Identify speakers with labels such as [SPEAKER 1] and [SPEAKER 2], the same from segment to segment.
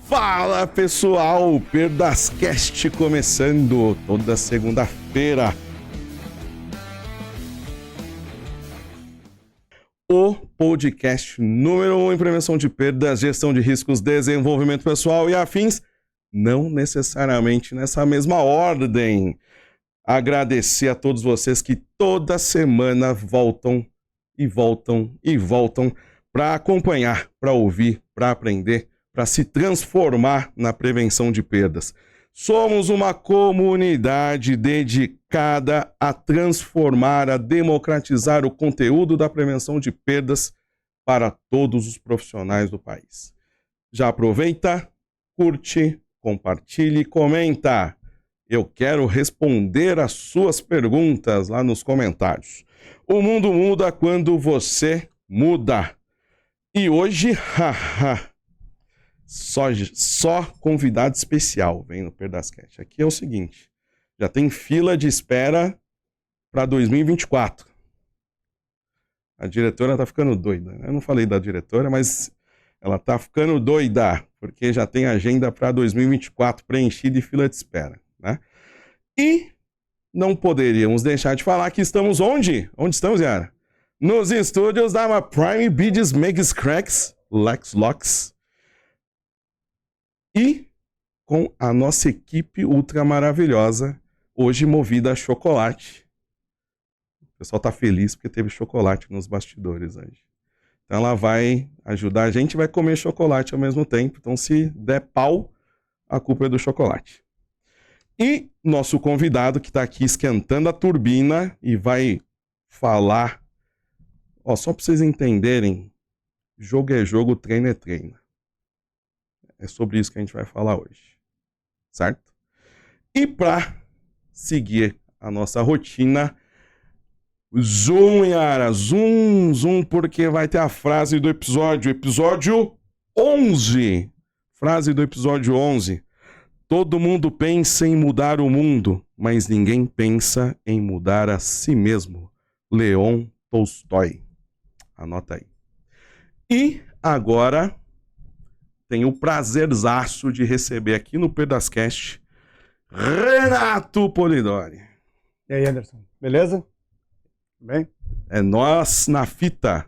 [SPEAKER 1] Fala pessoal, Perdascast começando toda segunda-feira. O podcast número 1 em prevenção de perdas, gestão de riscos, desenvolvimento pessoal e afins, não necessariamente nessa mesma ordem. Agradecer a todos vocês que toda semana voltam para acompanhar, para ouvir, para aprender, para se transformar na prevenção de perdas. Somos uma comunidade dedicada a transformar, a democratizar o conteúdo da prevenção de perdas para todos os profissionais do país. Já aproveita, curte, compartilhe e comenta. Eu quero responder as suas perguntas lá nos comentários. O mundo muda quando você muda. E hoje, só convidado especial vem no Perdascast. Aqui é o seguinte, já tem fila de espera para 2024. A diretora tá ficando doida. Eu não falei da diretora, mas ela tá ficando doida, porque já tem agenda para 2024 preenchida e fila de espera, né? E não poderíamos deixar de falar que estamos onde? Onde estamos, Yara? Nos estúdios da Prime Bids Makes Cracks, Lex Locks. E com a nossa equipe ultra maravilhosa, hoje movida a chocolate. O pessoal tá feliz porque teve chocolate nos bastidores hoje. Então ela vai ajudar a gente, vai comer chocolate ao mesmo tempo. Então se der pau, a culpa é do chocolate. E nosso convidado que está aqui esquentando a turbina e vai falar... Ó, só para vocês entenderem, jogo é jogo, treino é treino. É sobre isso que a gente vai falar hoje, certo? E para seguir a nossa rotina, zoom, Yara, zoom, porque vai ter a frase do episódio 11. Frase do episódio 11. Todo mundo pensa em mudar o mundo, mas ninguém pensa em mudar a si mesmo. Leon Tolstói. Anota aí. E agora... tenho o prazerzaço de receber aqui no Perdascast Renato Polidori.
[SPEAKER 2] E aí, Anderson? Beleza? Tudo bem?
[SPEAKER 1] É nós na fita.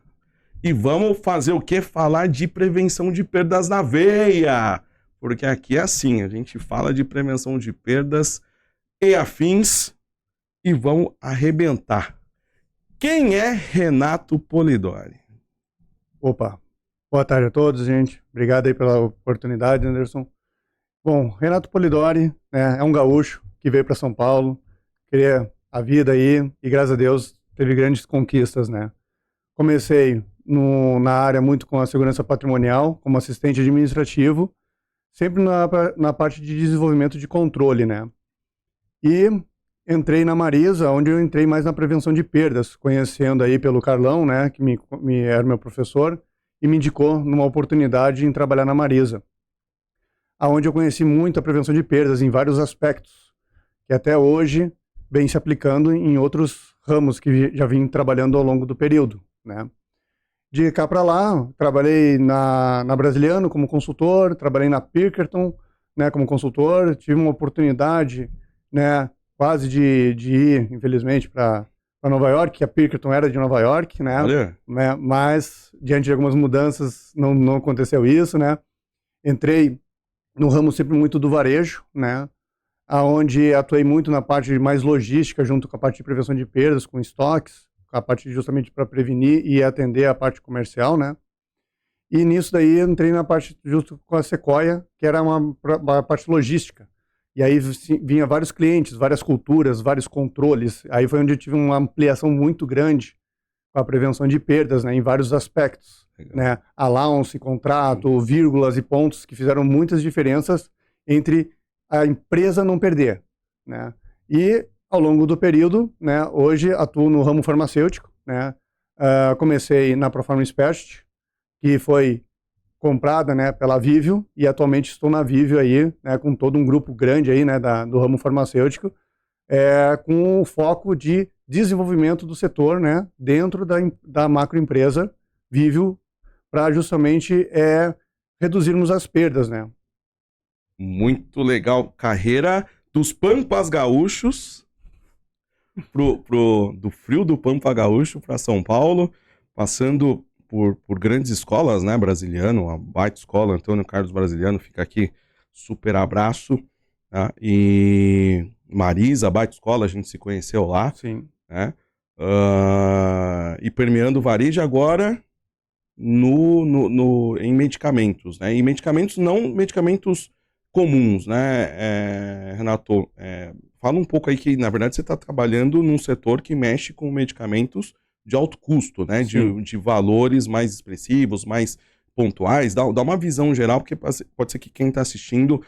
[SPEAKER 1] E vamos fazer o quê? Falar de prevenção de perdas na veia. Porque aqui é assim, a gente fala de prevenção de perdas e afins e vamos arrebentar. Quem é Renato Polidori?
[SPEAKER 2] Opa! Boa tarde a todos, gente. Obrigado aí pela oportunidade, Anderson. Bom, Renato Polidori, né, é um gaúcho que veio para São Paulo, queria a vida aí e, graças a Deus, teve grandes conquistas, né? Comecei na área muito com a segurança patrimonial, como assistente administrativo, sempre na parte de desenvolvimento de controle, né? E entrei na Marisa, onde eu entrei mais na prevenção de perdas, conhecendo aí pelo Carlão, né, que era meu professor, e me indicou numa oportunidade em trabalhar na Marisa, aonde eu conheci muito a prevenção de perdas em vários aspectos, que até hoje vem se aplicando em outros ramos que já vim trabalhando ao longo do período, né? De cá para lá, trabalhei na Brasiliano como consultor, trabalhei na Pinkerton, né, como consultor, tive uma oportunidade, né, quase de ir, infelizmente, para Nova York, que a Pinkerton era de Nova York, né?
[SPEAKER 1] Olha.
[SPEAKER 2] Mas, diante de algumas mudanças, não aconteceu isso, né? Entrei no ramo sempre muito do varejo, né? Onde atuei muito na parte mais logística, junto com a parte de prevenção de perdas, com estoques, com a parte justamente para prevenir e atender a parte comercial, né? E nisso daí entrei na parte justo com a Sequoia, que era uma parte logística. E aí vinha vários clientes, várias culturas, vários controles. Aí foi onde eu tive uma ampliação muito grande com a prevenção de perdas, né, em vários aspectos. Né? Allowance, contrato, vírgulas e pontos que fizeram muitas diferenças entre a empresa não perder. Né? E ao longo do período, né, hoje atuo no ramo farmacêutico. Né? Comecei na Profarma Specialty, que foi comprada, né, pela Vivio, e atualmente estou na Vivio aí, né, com todo um grupo grande aí, né, do ramo farmacêutico, com o foco de desenvolvimento do setor, né, dentro da macroempresa Vivio, para justamente reduzirmos as perdas, né.
[SPEAKER 1] Muito legal. Carreira dos Pampas Gaúchos, do frio do Pampa Gaúcho para São Paulo, passando por grandes escolas, né? Brasiliano, a baita escola, Antônio Carlos Brasiliano, fica aqui, super abraço. Tá? E Marisa, baita escola, a gente se conheceu lá.
[SPEAKER 2] Sim.
[SPEAKER 1] Né? E permeando o varejo agora em medicamentos, né? E medicamentos, não medicamentos comuns, né, Renato? Fala um pouco aí que, na verdade, você está trabalhando num setor que mexe com medicamentos de alto custo, né? De valores mais expressivos, mais pontuais. Dá uma visão geral, porque pode ser que quem está assistindo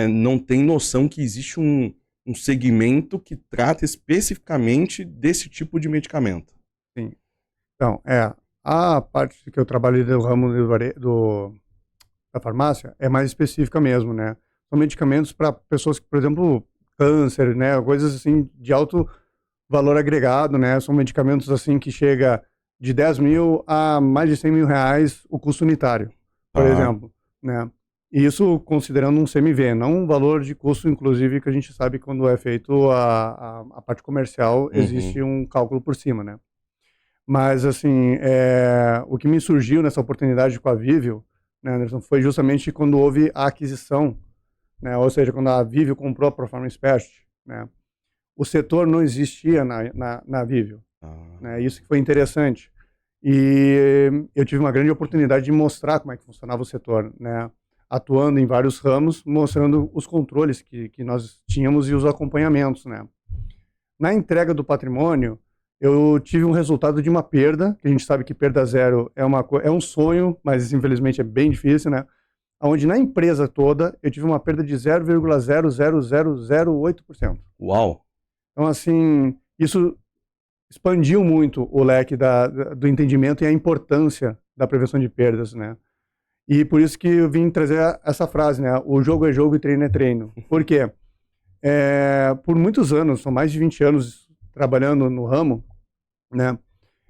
[SPEAKER 1] não tem noção que existe um segmento que trata especificamente desse tipo de medicamento.
[SPEAKER 2] Sim. Então, a parte que eu trabalho do ramo da farmácia é mais específica mesmo, né? São medicamentos para pessoas que, por exemplo, câncer, né? Coisas assim de alto valor agregado, né? São medicamentos assim que chega de 10 mil a mais de 100 mil reais o custo unitário, por exemplo, né? E isso considerando um CMV, não um valor de custo, inclusive, que a gente sabe que quando é feito a parte comercial, existe um cálculo por cima, né? Mas, assim, o que me surgiu nessa oportunidade com a Vivio, né, Anderson, foi justamente quando houve a aquisição, né? Ou seja, quando a Vivio comprou a Profarma Specialty, né? O setor não existia na Vivio, né? Isso que foi interessante. E eu tive uma grande oportunidade de mostrar como é que funcionava o setor, né? Atuando em vários ramos, mostrando os controles que nós tínhamos e os acompanhamentos, né? Na entrega do patrimônio, eu tive um resultado de uma perda, que a gente sabe que perda zero é um sonho, mas infelizmente é bem difícil, né? Onde na empresa toda eu tive uma perda de 0,00008%.
[SPEAKER 1] Uau!
[SPEAKER 2] Então, assim, isso expandiu muito o leque do entendimento e a importância da prevenção de perdas, né? E por isso que eu vim trazer essa frase, né? O jogo é jogo e treino é treino. Por quê? Por muitos anos, são mais de 20 anos trabalhando no ramo, né?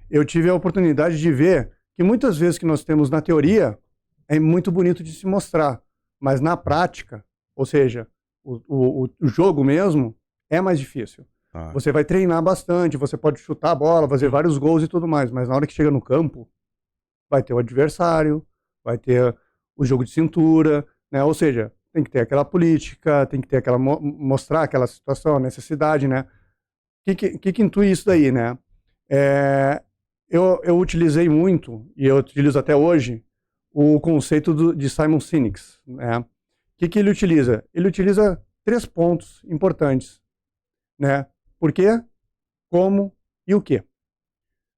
[SPEAKER 2] Eu tive a oportunidade de ver que muitas vezes que nós temos na teoria é muito bonito de se mostrar, mas na prática, ou seja, o jogo mesmo é mais difícil. Você vai treinar bastante, você pode chutar a bola, fazer vários gols e tudo mais, mas na hora que chega no campo, vai ter o adversário, vai ter o jogo de cintura, né? Ou seja, tem que ter aquela política, tem que ter mostrar aquela situação, a necessidade, né? O que inclui isso daí, né? Eu utilizei muito, e eu utilizo até hoje, o conceito de Simon Sinek, né? O que ele utiliza? Ele utiliza 3 pontos importantes, né? Por quê, como e o quê.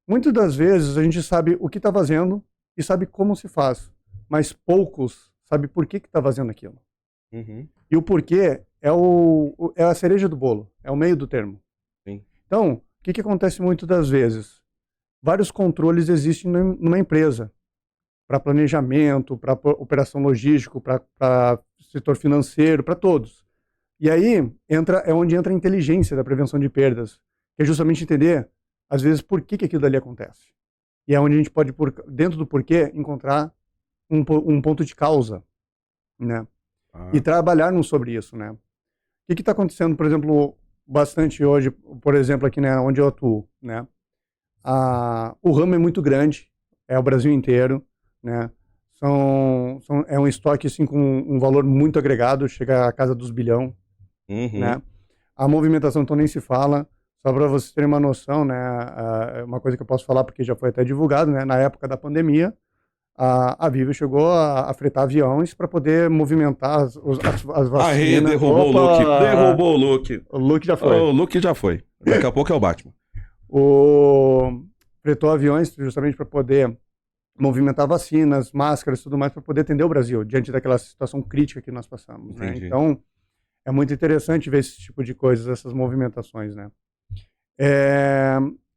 [SPEAKER 2] Muitas das vezes a gente sabe o que está fazendo e sabe como se faz, mas poucos sabem por que está fazendo aquilo. E o porquê é a cereja do bolo, é o meio do termo.
[SPEAKER 1] Sim.
[SPEAKER 2] Então, o que acontece muitas das vezes? Vários controles existem numa empresa, para planejamento, para operação logística, para setor financeiro, para todos. E aí é onde entra a inteligência da prevenção de perdas, que é justamente entender, às vezes, por que aquilo dali acontece. E é onde a gente pode, dentro do porquê, encontrar um ponto de causa, né? E trabalharmos sobre isso, né? O que está acontecendo, por exemplo, bastante hoje, por exemplo, aqui, né, onde eu atuo, né? O ramo é muito grande, é o Brasil inteiro, né? É um estoque assim, com um valor muito agregado, chega à casa dos bilhão, né? A movimentação então nem se fala. Só para vocês terem uma noção, né? Uma coisa que eu posso falar porque já foi até divulgado, né? Na época da pandemia, a Vivio chegou a fretar aviões para poder movimentar as vacinas.
[SPEAKER 1] Derrubou o Luke. Derrubou o Luke.
[SPEAKER 2] O Luke já foi.
[SPEAKER 1] O Luke já foi. Daqui a pouco é o Batman.
[SPEAKER 2] Fretou aviões justamente para poder movimentar vacinas, máscaras e tudo mais para poder atender o Brasil diante daquela situação crítica que nós passamos, né? Então, é muito interessante ver esse tipo de coisas, essas movimentações, né?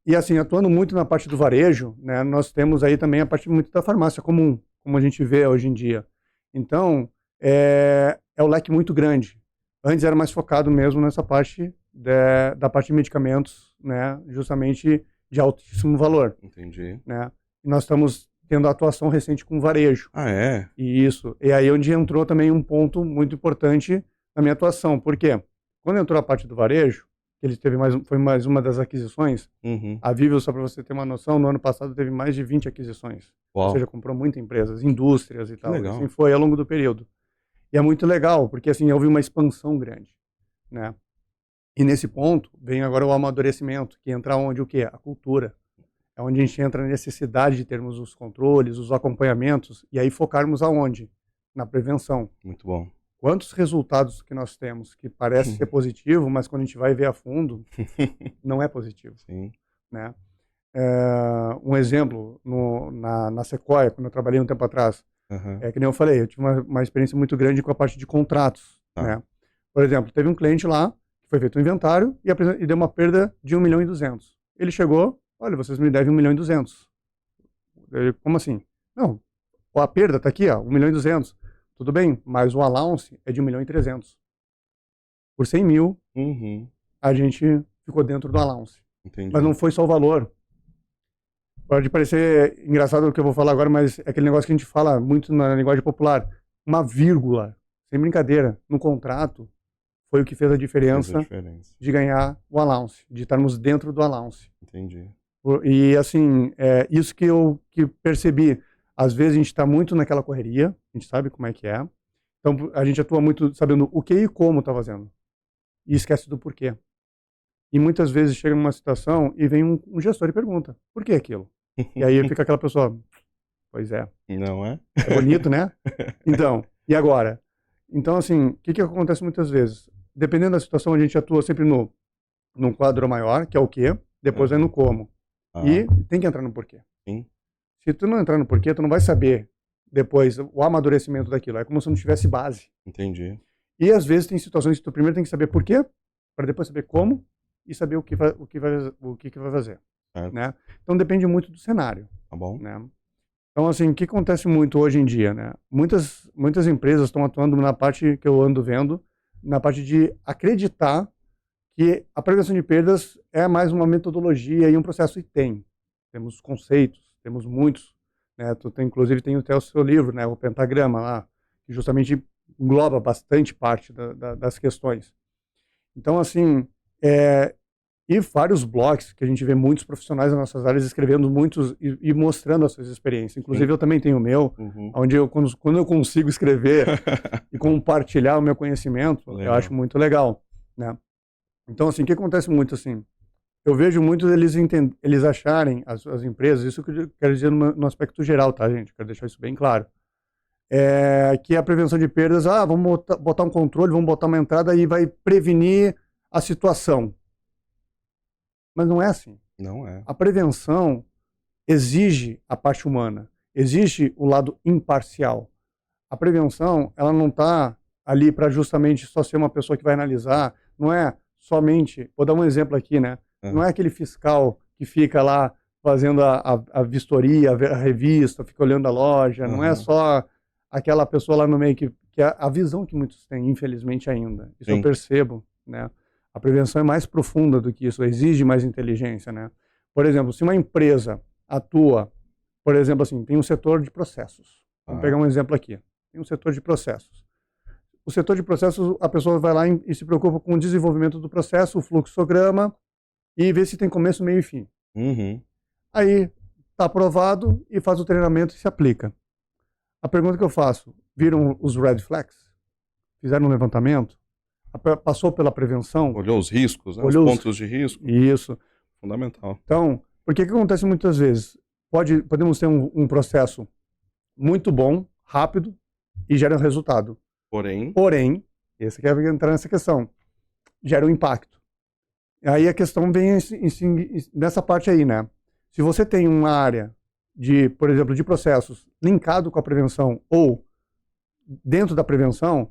[SPEAKER 2] E assim, atuando muito na parte do varejo, né, nós temos aí também a parte muito da farmácia comum, como a gente vê hoje em dia. Então, é o leque muito grande. Antes era mais focado mesmo nessa parte da parte de medicamentos, né, justamente de altíssimo valor.
[SPEAKER 1] Entendi.
[SPEAKER 2] Né? E nós estamos tendo atuação recente com varejo.
[SPEAKER 1] Ah, é?
[SPEAKER 2] Isso. E aí onde entrou também um ponto muito importante na minha atuação. Por quê? Quando entrou a parte do varejo, ele foi mais uma das aquisições.
[SPEAKER 1] Uhum.
[SPEAKER 2] A Vivo, só para você ter uma noção, no ano passado teve mais de 20 aquisições.
[SPEAKER 1] Uau.
[SPEAKER 2] Ou seja, comprou muitas empresas, indústrias e tal.
[SPEAKER 1] Legal.
[SPEAKER 2] Assim foi ao longo do período. E é muito legal, porque assim, houve uma expansão grande, né? E nesse ponto, vem agora o amadurecimento, que entra onde o quê? A cultura. É onde a gente entra na necessidade de termos os controles, os acompanhamentos, e aí focarmos aonde? Na prevenção.
[SPEAKER 1] Muito bom.
[SPEAKER 2] Quantos resultados que nós temos que parece ser positivo, mas quando a gente vai ver a fundo, não é positivo.
[SPEAKER 1] Sim.
[SPEAKER 2] Né? Um exemplo, na Sequoia, quando eu trabalhei um tempo atrás,
[SPEAKER 1] Uhum.
[SPEAKER 2] que nem eu falei, eu tive uma experiência muito grande com a parte de contratos.
[SPEAKER 1] Tá.
[SPEAKER 2] Né? Por exemplo, teve um cliente lá, que foi feito um inventário e deu uma perda de 1.200.000. Ele chegou, olha, vocês me devem 1.200.000. Como assim? Não, a perda está aqui, ó, 1.200.000. Tudo bem, mas o allowance é de 1.300.000. Por 100 mil,
[SPEAKER 1] Uhum.
[SPEAKER 2] a gente ficou dentro do allowance.
[SPEAKER 1] Entendi.
[SPEAKER 2] Mas não foi só o valor. Pode parecer engraçado o que eu vou falar agora, mas é aquele negócio que a gente fala muito na linguagem popular. Uma vírgula, sem brincadeira, no contrato, foi o que fez a diferença de ganhar o allowance, de estarmos dentro do allowance.
[SPEAKER 1] Entendi.
[SPEAKER 2] E assim, isso que eu percebi. Às vezes a gente está muito naquela correria, a gente sabe como é que é. Então a gente atua muito sabendo o que e como está fazendo. E esquece do porquê. E muitas vezes chega numa situação e vem um gestor e pergunta, por que aquilo? E aí fica aquela pessoa, pois é.
[SPEAKER 1] Não é?
[SPEAKER 2] É bonito, né? Então, e agora? Então assim, o que acontece muitas vezes? Dependendo da situação, a gente atua sempre num quadro maior, que é o quê, depois vai no como. E tem que entrar no porquê.
[SPEAKER 1] Sim.
[SPEAKER 2] Se tu não entrar no porquê, tu não vai saber depois o amadurecimento daquilo. É como se não tivesse base.
[SPEAKER 1] Entendi.
[SPEAKER 2] E às vezes tem situações que tu primeiro tem que saber porquê, para depois saber como e saber o que vai fazer. Né? Então depende muito do cenário.
[SPEAKER 1] Tá bom.
[SPEAKER 2] Né? Então assim, o que acontece muito hoje em dia? Né? Muitas empresas estão atuando na parte que eu ando vendo, na parte de acreditar que a prevenção de perdas é mais uma metodologia e um processo, e temos conceitos, temos muitos, né? Inclusive tem até o seu livro, né? O Pentagrama lá, que justamente engloba bastante parte das questões. Então assim, e vários blogs que a gente vê muitos profissionais das nossas áreas escrevendo muitos e mostrando as suas experiências. Inclusive eu também tenho o meu, onde quando eu consigo escrever e compartilhar o meu conhecimento, eu acho muito legal, né? Então assim, o que acontece muito assim? Eu vejo muitos eles acharem, as empresas, isso que eu quero dizer no aspecto geral, tá, gente? Quero deixar isso bem claro. Que a prevenção de perdas, vamos botar um controle, vamos botar uma entrada e vai prevenir a situação. Mas não é assim.
[SPEAKER 1] Não é.
[SPEAKER 2] A prevenção exige a parte humana, exige o lado imparcial. A prevenção, ela não está ali para justamente só ser uma pessoa que vai analisar, não é somente, vou dar um exemplo aqui, né? Não é aquele fiscal que fica lá fazendo a vistoria, a revista, fica olhando a loja, não é só aquela pessoa lá no meio que é a visão que muitos têm, infelizmente ainda. Isso eu percebo, né? A prevenção é mais profunda do que isso, exige mais inteligência, né? Por exemplo, se uma empresa atua, por exemplo assim, tem um setor de processos. Vamos pegar um exemplo aqui. Tem um setor de processos. O setor de processos, a pessoa vai lá e se preocupa com o desenvolvimento do processo, o fluxograma, e vê se tem começo, meio e fim. Aí, está aprovado e faz o treinamento e se aplica. A pergunta que eu faço, viram os red flags? Fizeram um levantamento? Passou pela prevenção?
[SPEAKER 1] Olhou os riscos, né? Os pontos de risco.
[SPEAKER 2] Isso.
[SPEAKER 1] Fundamental.
[SPEAKER 2] Então, por que acontece muitas vezes? Podemos ter um processo muito bom, rápido, e gera um resultado. Porém, esse que vai entrar nessa questão, gera um impacto. Aí a questão vem nessa parte aí, né? Se você tem uma área por exemplo, de processos linkado com a prevenção ou dentro da prevenção,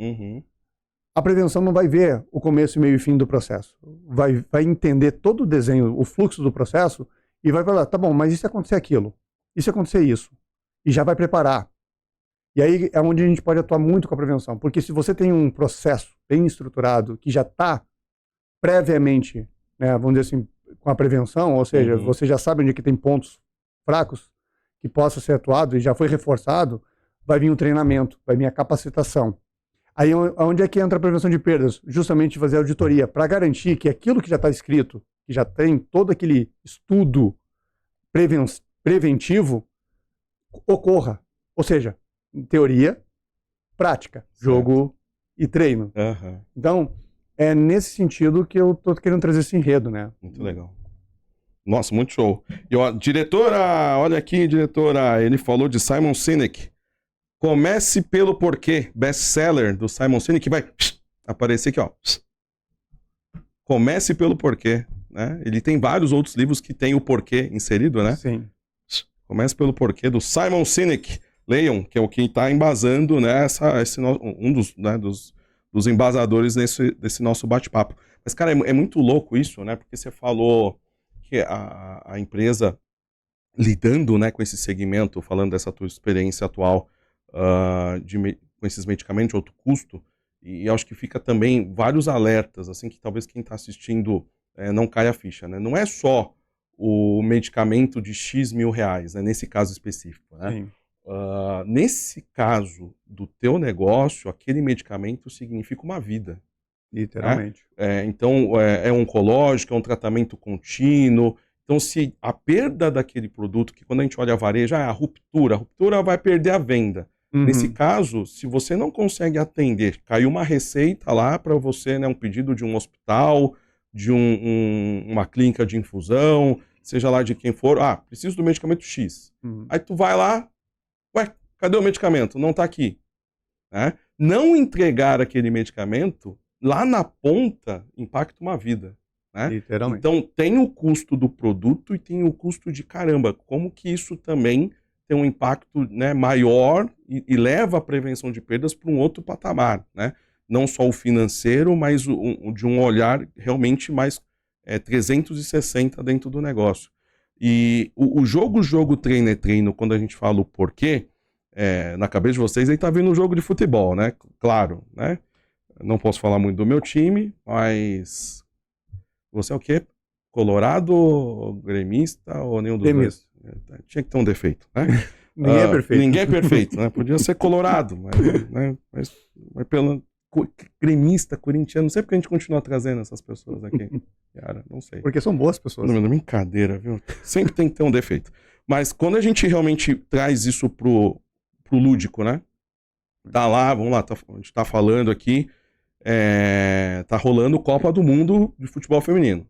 [SPEAKER 2] a prevenção não vai ver o começo, meio e fim do processo. Vai entender todo o desenho, o fluxo do processo e vai falar, tá bom, mas e se acontecer aquilo? E se acontecer isso? E já vai preparar. E aí é onde a gente pode atuar muito com a prevenção, porque se você tem um processo bem estruturado que já está previamente, né, vamos dizer assim, com a prevenção, ou seja, você já sabe onde é que tem pontos fracos, que possa ser atuado e já foi reforçado, vai vir um treinamento, vai vir a capacitação. Aí onde é que entra a prevenção de perdas? Justamente fazer auditoria, para garantir que aquilo que já está escrito, que já tem todo aquele estudo preventivo, ocorra. Ou seja, teoria, prática, jogo e treino.
[SPEAKER 1] Uhum.
[SPEAKER 2] Então, é nesse sentido que eu tô querendo trazer esse enredo, né?
[SPEAKER 1] Muito legal. Nossa, muito show. E ó, diretora, olha aqui, diretora, ele falou de Simon Sinek. Comece pelo porquê, best-seller do Simon Sinek, que vai aparecer aqui, ó. Comece pelo porquê, né? Ele tem vários outros livros que tem o porquê inserido, né?
[SPEAKER 2] Sim.
[SPEAKER 1] Comece pelo porquê do Simon Sinek. Leiam, que é o que está embasando, né, um dos embasadores desse nosso bate-papo. Mas, cara, é muito louco isso, né? Porque você falou que a empresa lidando, né, com esse segmento, falando dessa tua experiência atual com esses medicamentos de alto custo, e acho que fica também vários alertas, assim, que talvez quem está assistindo não caia a ficha, né? Não é só o medicamento de X mil reais, né, nesse caso específico, né?
[SPEAKER 2] Sim.
[SPEAKER 1] Nesse caso do teu negócio, aquele medicamento significa uma vida.
[SPEAKER 2] Literalmente.
[SPEAKER 1] Então, é oncológico, é um tratamento contínuo. Então, se a perda daquele produto, que quando a gente olha a varejo, a ruptura vai perder a venda.
[SPEAKER 2] Uhum.
[SPEAKER 1] Nesse caso, se você não consegue atender, caiu uma receita lá para você, né, um pedido de um hospital, de uma clínica de infusão, seja lá de quem for, preciso do medicamento X.
[SPEAKER 2] Uhum.
[SPEAKER 1] Aí tu vai lá, cadê o medicamento? Não está aqui. Né? Não entregar aquele medicamento, lá na ponta, impacta uma vida. Né?
[SPEAKER 2] Literalmente.
[SPEAKER 1] Então, tem o custo do produto e tem o custo de caramba. Como que isso também tem um impacto, né, maior e leva a prevenção de perdas para um outro patamar. Né? Não só o financeiro, mas de um olhar realmente mais 360 dentro do negócio. E o jogo, treino é treino, quando a gente fala o porquê, na cabeça de vocês, aí tá vindo um jogo de futebol, né? Claro, né? Não posso falar muito do meu time, mas você é o quê? Colorado, gremista ou nenhum dos dois? Tinha que ter um defeito, né?
[SPEAKER 2] Ninguém é perfeito.
[SPEAKER 1] Ninguém é perfeito, né? Podia ser colorado, mas pelo gremista, corintiano, não sei porque a gente continua trazendo essas pessoas aqui. Cara, não sei.
[SPEAKER 2] Porque são boas pessoas.
[SPEAKER 1] Não, brincadeira, viu? Sempre tem que ter um defeito. Mas quando a gente realmente traz isso pro lúdico, né? Tá lá, vamos lá, a gente tá falando aqui, tá rolando Copa do Mundo de futebol feminino.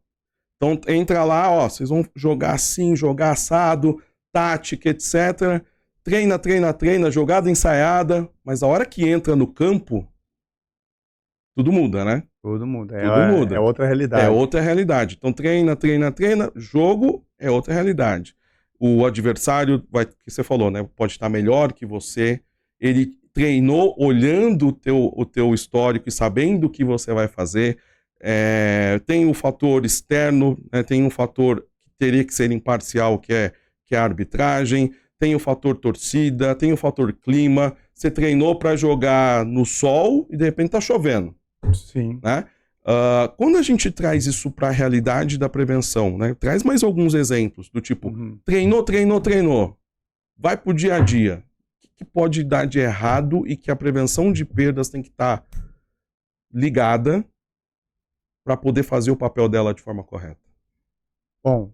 [SPEAKER 1] Então entra lá, ó, vocês vão jogar assim, jogar assado, tática, etc. Treina, jogada ensaiada, mas a hora que entra no campo, tudo muda, né?
[SPEAKER 2] Tudo muda.
[SPEAKER 1] Tudo muda.
[SPEAKER 2] É outra realidade.
[SPEAKER 1] É outra realidade. Então treina, jogo é outra realidade. O adversário, que você falou, né? Pode estar melhor que você. Ele treinou olhando o teu histórico e sabendo o que você vai fazer. Tem o fator externo, né? Tem um fator que teria que ser imparcial, que é a arbitragem. Tem o fator torcida, tem o fator clima. Você treinou para jogar no sol e de repente tá chovendo.
[SPEAKER 2] Sim.
[SPEAKER 1] Né? Quando a gente traz isso para a realidade da prevenção, né? Traz mais alguns exemplos do tipo, treinou, vai pro dia a dia. O que pode dar de errado e que a prevenção de perdas tem que estar ligada para poder fazer o papel dela de forma correta?
[SPEAKER 2] Bom,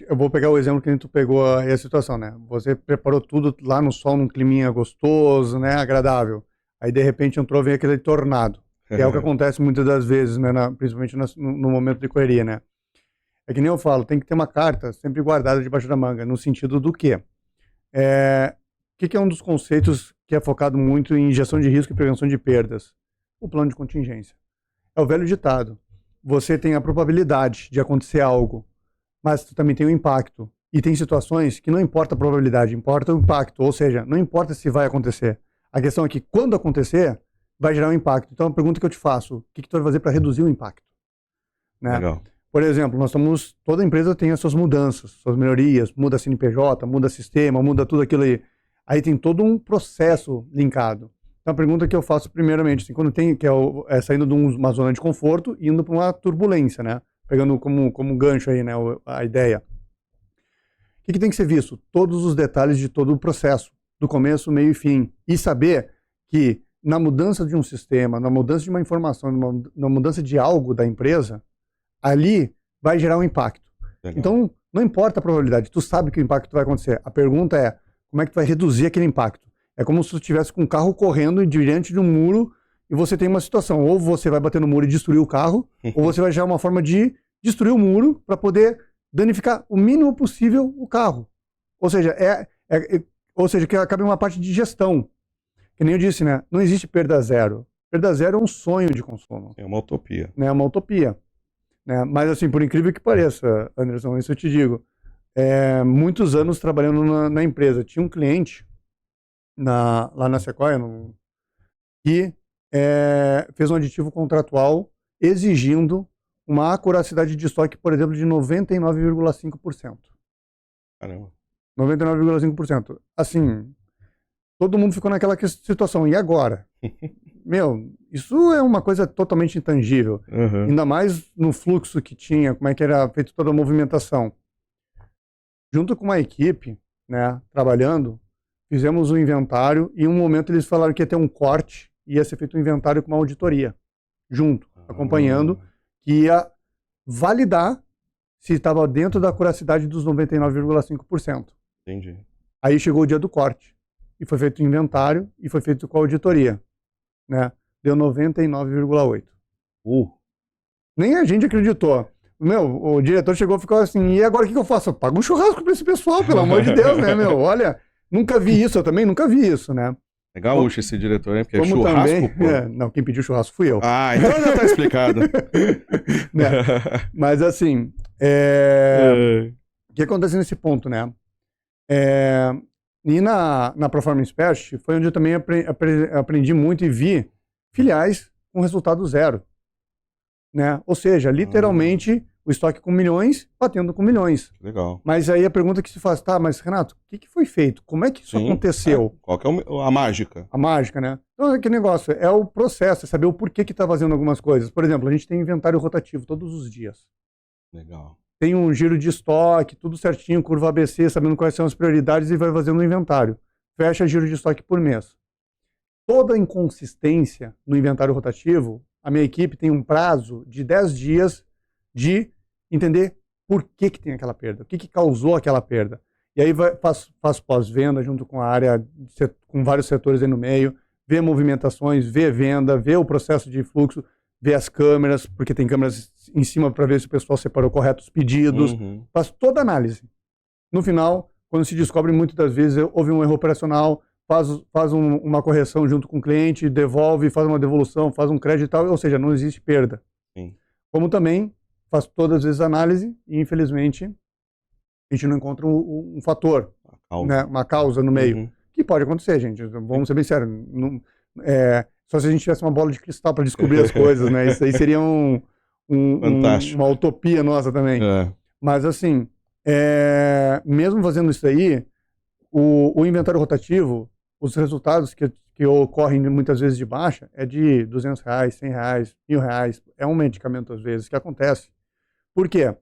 [SPEAKER 2] eu vou pegar o exemplo que tu pegou a situação, né? Você preparou tudo lá no sol, num climinha gostoso, né? Agradável. Aí, de repente, vem aquele tornado. Que é o que acontece muitas das vezes, né? Principalmente no momento de correria, né? É que nem eu falo, tem que ter uma carta sempre guardada debaixo da manga, no sentido do quê? O que é um dos conceitos que é focado muito em gestão de risco e prevenção de perdas? O plano de contingência. É o velho ditado. Você tem a probabilidade de acontecer algo, mas tu também tem o impacto. E tem situações que não importa a probabilidade, importa o impacto. Ou seja, não importa se vai acontecer. A questão é que quando acontecer, vai gerar um impacto. Então, a pergunta que eu te faço, o que tu vai fazer para reduzir o impacto? Né?
[SPEAKER 1] Legal.
[SPEAKER 2] Por exemplo, toda empresa tem as suas mudanças, suas melhorias, muda CNPJ, muda sistema, muda tudo aquilo aí. Aí tem todo um processo linkado. Então, a pergunta que eu faço primeiramente, assim, quando tem, que saindo de uma zona de conforto e indo para uma turbulência, né? Pegando como gancho aí, né, a ideia. O que tem que ser visto? Todos os detalhes de todo o processo, do começo, meio e fim. E saber que na mudança de um sistema, na mudança de uma informação, na mudança de algo da empresa, ali vai gerar um impacto.
[SPEAKER 1] Legal.
[SPEAKER 2] Então, não importa a probabilidade, tu sabe que o impacto vai acontecer. A pergunta é, como é que tu vai reduzir aquele impacto? É como se tu estivesse com um carro correndo diante de um muro e você tem uma situação, ou você vai bater no muro e destruir o carro, ou você vai achar uma forma de destruir o muro para poder danificar o mínimo possível o carro. Ou seja, que acaba em uma parte de gestão. Que nem eu disse, né? Não existe perda zero. Perda zero é um sonho de consumo.
[SPEAKER 1] É uma utopia.
[SPEAKER 2] Né? É uma utopia. Né? Mas assim, por incrível que pareça, Anderson, isso eu te digo, muitos anos trabalhando na empresa. Tinha um cliente lá na Sequoia que fez um aditivo contratual exigindo uma acuracidade de estoque, por exemplo, de 99,5%.
[SPEAKER 1] Caramba.
[SPEAKER 2] 99,5%. Assim, todo mundo ficou naquela situação. E agora? Meu, isso é uma coisa totalmente intangível.
[SPEAKER 1] Uhum.
[SPEAKER 2] Ainda mais no fluxo que tinha, como é que era feita toda a movimentação. Junto com uma equipe, né, trabalhando, fizemos o inventário e em um momento eles falaram que ia ter um corte, ia ser feito um inventário com uma auditoria, junto, acompanhando, que ia validar se estava dentro da acuracidade dos 99,5%.
[SPEAKER 1] Entendi.
[SPEAKER 2] Aí chegou o dia do corte, e foi feito o inventário, e foi feito com a auditoria, né? Deu 99,8%. Nem a gente acreditou. Meu, o diretor chegou e ficou assim, e agora o que eu faço? Eu pago um churrasco para esse pessoal, pelo amor de Deus, né, meu? Olha, nunca vi isso, eu também nunca vi isso, né?
[SPEAKER 1] É gaúcho esse diretor, hein? Porque
[SPEAKER 2] como
[SPEAKER 1] churrasco,
[SPEAKER 2] também,
[SPEAKER 1] pô.
[SPEAKER 2] não, quem pediu churrasco fui eu.
[SPEAKER 1] Ah, então já tá explicado.
[SPEAKER 2] Né? Mas assim, o que acontece nesse ponto, né? E na Performance Pest foi onde eu também aprendi muito e vi filiais com resultado zero. Né? Ou seja, literalmente o estoque com milhões, batendo com milhões.
[SPEAKER 1] Legal.
[SPEAKER 2] Mas aí a pergunta que se faz, tá, mas Renato, o que foi feito? Como é que isso aconteceu?
[SPEAKER 1] Qual que é a mágica?
[SPEAKER 2] A mágica, né? Então, que negócio? É o processo, é saber o porquê que está fazendo algumas coisas. Por exemplo, a gente tem inventário rotativo todos os dias.
[SPEAKER 1] Legal.
[SPEAKER 2] Tem um giro de estoque, tudo certinho, curva ABC, sabendo quais são as prioridades e vai fazendo o inventário. Fecha giro de estoque por mês. Toda inconsistência no inventário rotativo, a minha equipe tem um prazo de 10 dias de entender por que tem aquela perda, o que causou aquela perda. E aí faz pós-venda junto com a área, com vários setores aí no meio, vê movimentações, vê venda, vê o processo de fluxo, vê as câmeras, porque tem câmeras em cima para ver se o pessoal separou correto os pedidos, faz toda a análise. No final, quando se descobre, muitas das vezes houve um erro operacional, faz uma correção junto com o cliente, devolve, faz uma devolução, faz um crédito e tal, ou seja, não existe perda.
[SPEAKER 1] Sim.
[SPEAKER 2] Como também faz todas as vezes análise e, infelizmente, a gente não encontra um fator, né, uma causa no meio. Que pode acontecer, gente, vamos ser bem sérios. Só se a gente tivesse uma bola de cristal para descobrir as coisas, né? Isso aí seria uma utopia nossa também. Mas, assim, mesmo fazendo isso aí, o inventário rotativo, os resultados que ocorrem muitas vezes de baixa é de R$200, R$100, R$1.000. É um medicamento, às vezes, que acontece. Por quê?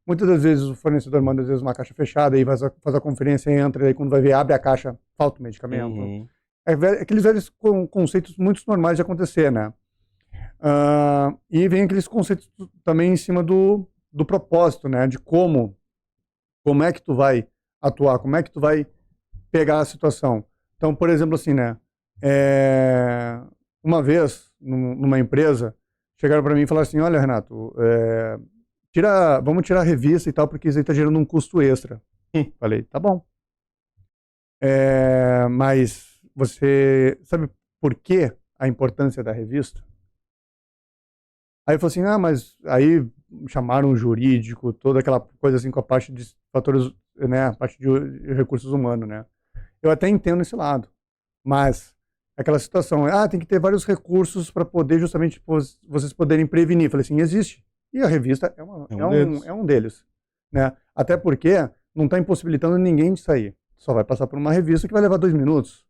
[SPEAKER 2] Muitas das vezes o fornecedor manda, às vezes, uma caixa fechada e faz a conferência, entra, e aí quando vai ver, abre a caixa, falta o medicamento. Aqueles velhos conceitos muito normais de acontecer, né? E vem aqueles conceitos também em cima do propósito, né? De como é que tu vai atuar, como é que tu vai pegar a situação. Então, por exemplo, assim, né? Uma vez, numa empresa, chegaram para mim e falaram assim, olha, Renato, vamos tirar a revista e tal, porque isso aí tá gerando um custo extra. Falei, tá bom. Mas você sabe por que a importância da revista? Aí falou assim, mas aí chamaram o jurídico, toda aquela coisa assim com a parte de fatores, né, a parte de recursos humanos, né? Eu até entendo esse lado, mas aquela situação, tem que ter vários recursos para poder justamente vocês poderem prevenir. Falei assim, existe. E a revista é um deles, né? Até porque não está impossibilitando ninguém de sair. Só vai passar por uma revista que vai levar 2 minutos.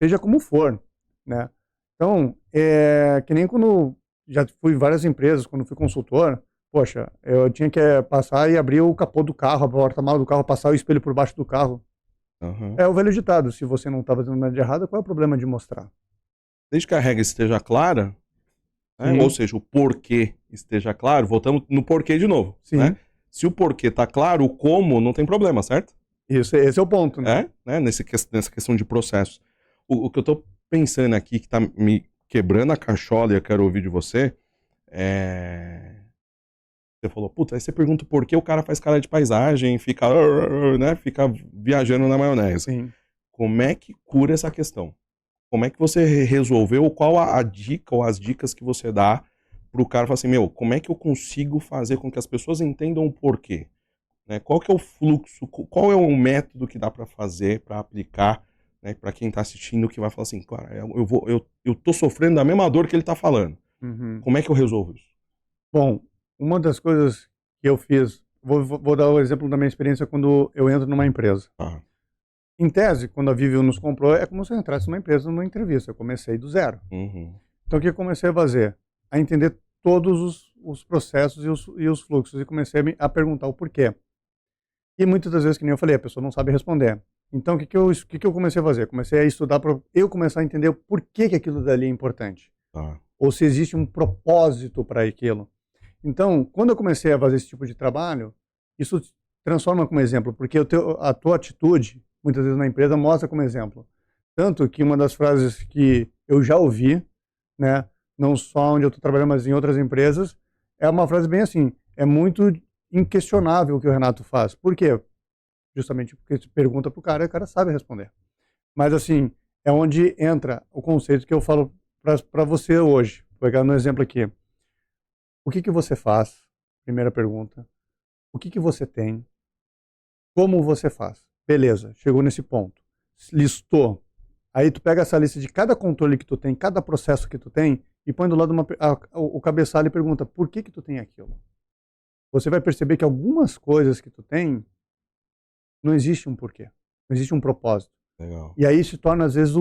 [SPEAKER 2] Seja como for, né? Então, que nem quando já fui em várias empresas, quando fui consultor, Poxa, eu tinha que passar e abrir o capô do carro, a porta-mala do carro, passar o espelho por baixo do carro.
[SPEAKER 1] Aham.
[SPEAKER 2] É o velho ditado, se você não está fazendo nada de errado, qual é o problema de mostrar?
[SPEAKER 1] Desde que a regra esteja clara, né? Ou
[SPEAKER 2] Sim,
[SPEAKER 1] seja, o porquê esteja claro, voltamos no porquê de novo, né?
[SPEAKER 2] sim.
[SPEAKER 1] Se o porquê tá claro, o como não tem problema, certo?
[SPEAKER 2] Esse é o ponto, né?
[SPEAKER 1] Né? Nessa questão de processo. O que eu tô pensando aqui, que tá me quebrando a cachola e eu quero ouvir de você, é... Você falou, puta, aí você pergunta por que o cara faz cara de paisagem, fica, né, fica viajando na maionese.
[SPEAKER 2] Sim.
[SPEAKER 1] Como é que cura essa questão? Como é que você resolveu? Qual a dica ou as dicas que você dá pro cara falar assim, meu, como é que eu consigo fazer com que as pessoas entendam o porquê? Né? Qual que é o fluxo? Qual é o método que dá para fazer, para aplicar, né, para quem tá assistindo que vai falar assim, cara, eu tô sofrendo da mesma dor que ele tá falando.
[SPEAKER 2] Uhum.
[SPEAKER 1] Como é que eu resolvo isso?
[SPEAKER 2] Bom, uma das coisas que eu fiz, vou dar o exemplo da minha experiência quando eu entro numa empresa.
[SPEAKER 1] Ah,
[SPEAKER 2] Em tese, quando a Vivio nos comprou, é como se eu entrasse numa empresa numa entrevista. Eu comecei do zero.
[SPEAKER 1] uhum,
[SPEAKER 2] Então, o que eu comecei a fazer? A entender todos os processos e os fluxos. E comecei a perguntar o porquê. E muitas das vezes, que nem eu falei, a pessoa não sabe responder. Então, o que eu comecei a fazer? Comecei a estudar para eu começar a entender o porquê que aquilo dali é importante.
[SPEAKER 1] tá.
[SPEAKER 2] Ou se existe um propósito para aquilo. Então, quando eu comecei a fazer esse tipo de trabalho, isso transforma como exemplo, porque a tua atitude, muitas vezes na empresa, mostra como exemplo. Tanto que uma das frases que eu já ouvi, né, não só onde eu estou trabalhando, mas em outras empresas, é uma frase bem assim, é muito inquestionável o que o Renato faz. Por quê? Justamente porque você pergunta para o cara e o cara sabe responder. Mas assim, é onde entra o conceito que eu falo para você hoje. Vou pegar no exemplo aqui. O que você faz? Primeira pergunta. O que você tem? Como você faz? Beleza, chegou nesse ponto. Listou. Aí tu pega essa lista de cada controle que tu tem, cada processo que tu tem, e põe do lado o cabeçalho e pergunta, por que tu tem aquilo? Você vai perceber que algumas coisas que tu tem, não existe um porquê. Não existe um propósito.
[SPEAKER 1] Legal.
[SPEAKER 2] E aí se torna, às vezes,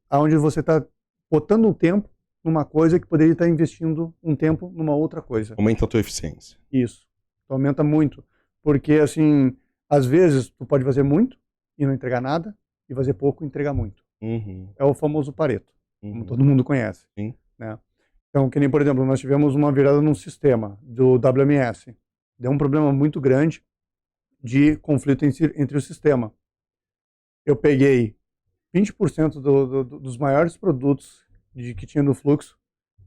[SPEAKER 2] aonde você está botando um tempo numa coisa que poderia estar investindo um tempo numa outra coisa.
[SPEAKER 1] Aumenta a tua eficiência.
[SPEAKER 2] Isso. Então, aumenta muito. Porque, assim, às vezes, tu pode fazer muito e não entregar nada, e fazer pouco e entregar muito.
[SPEAKER 1] Uhum,
[SPEAKER 2] É o famoso Pareto, como
[SPEAKER 1] uhum.
[SPEAKER 2] todo mundo conhece.
[SPEAKER 1] Sim.
[SPEAKER 2] Né? Então, que nem, por exemplo, nós tivemos uma virada num sistema do WMS. Deu um problema muito grande de conflito entre o sistema. Eu peguei 20% dos maiores produtos que tinha no fluxo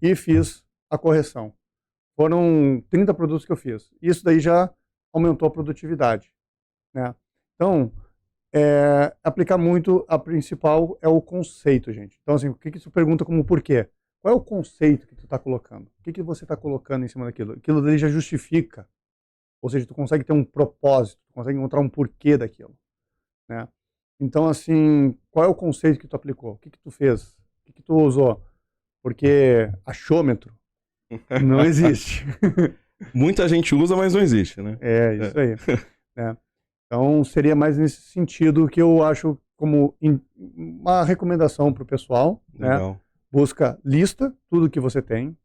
[SPEAKER 2] e fiz a correção. Foram 30 produtos que eu fiz. Isso daí já aumentou a produtividade. Né? Então, aplicar muito, a principal é o conceito, gente. Então, assim, o que tu pergunta como porquê? Qual é o conceito que tu está colocando? O que você está colocando em cima daquilo? Aquilo daí já justifica. Ou seja, tu consegue ter um propósito, tu consegue encontrar um porquê daquilo. Né? Então, assim, qual é o conceito que tu aplicou? O que tu fez? O que tu usou? Porque achômetro não existe.
[SPEAKER 1] Muita gente usa, mas não existe, né?
[SPEAKER 2] É, isso aí. Né? Então, seria mais nesse sentido que eu acho como uma recomendação para o pessoal.
[SPEAKER 1] Legal.
[SPEAKER 2] Né? Busca lista, tudo que você tem,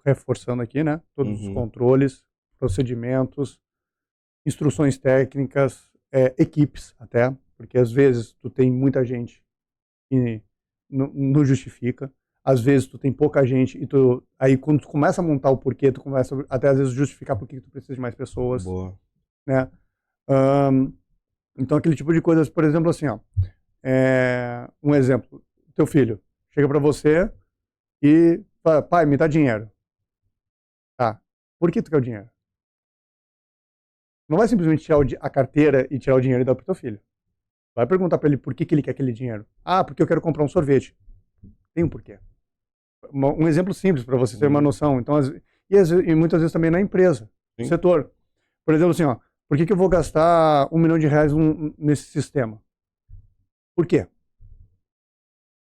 [SPEAKER 2] reforçando aqui, né? Todos os controles, procedimentos, instruções técnicas, equipes até, porque às vezes tu tem muita gente e não justifica. Às vezes tu tem pouca gente e aí quando tu começa a montar o porquê, tu começa até às vezes justificar por que tu precisa de mais pessoas.
[SPEAKER 1] Boa.
[SPEAKER 2] Né? Então aquele tipo de coisas, por exemplo, assim, ó, um exemplo, teu filho chega para você e fala, pai, me dá dinheiro. Tá, por que tu quer o dinheiro? Não vai simplesmente tirar a carteira e tirar o dinheiro e dar pro teu filho. Vai perguntar para ele por que ele quer aquele dinheiro. Ah, porque eu quero comprar um sorvete. Tem um porquê. Um exemplo simples para você ter uma noção. Então, e muitas vezes também na empresa, no setor. Por exemplo, assim, ó, por que eu vou gastar R$1 milhão nesse sistema? Por quê?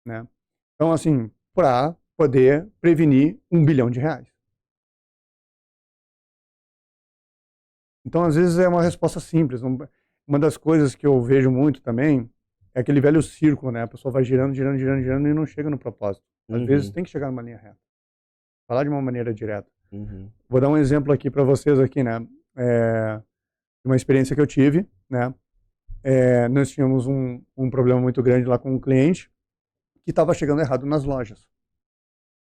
[SPEAKER 2] Né? Então, assim, para poder prevenir R$1 bilhão. Então, às vezes é uma resposta simples. Uma das coisas que eu vejo muito também é aquele velho círculo, né? A pessoa vai girando, girando e não chega no propósito. Às vezes tem que chegar numa linha reta. Falar de uma maneira direta.
[SPEAKER 1] Uhum.
[SPEAKER 2] Vou dar um exemplo aqui para vocês aqui, né? De uma experiência que eu tive, né? Nós tínhamos um problema muito grande lá com um cliente que estava chegando errado nas lojas.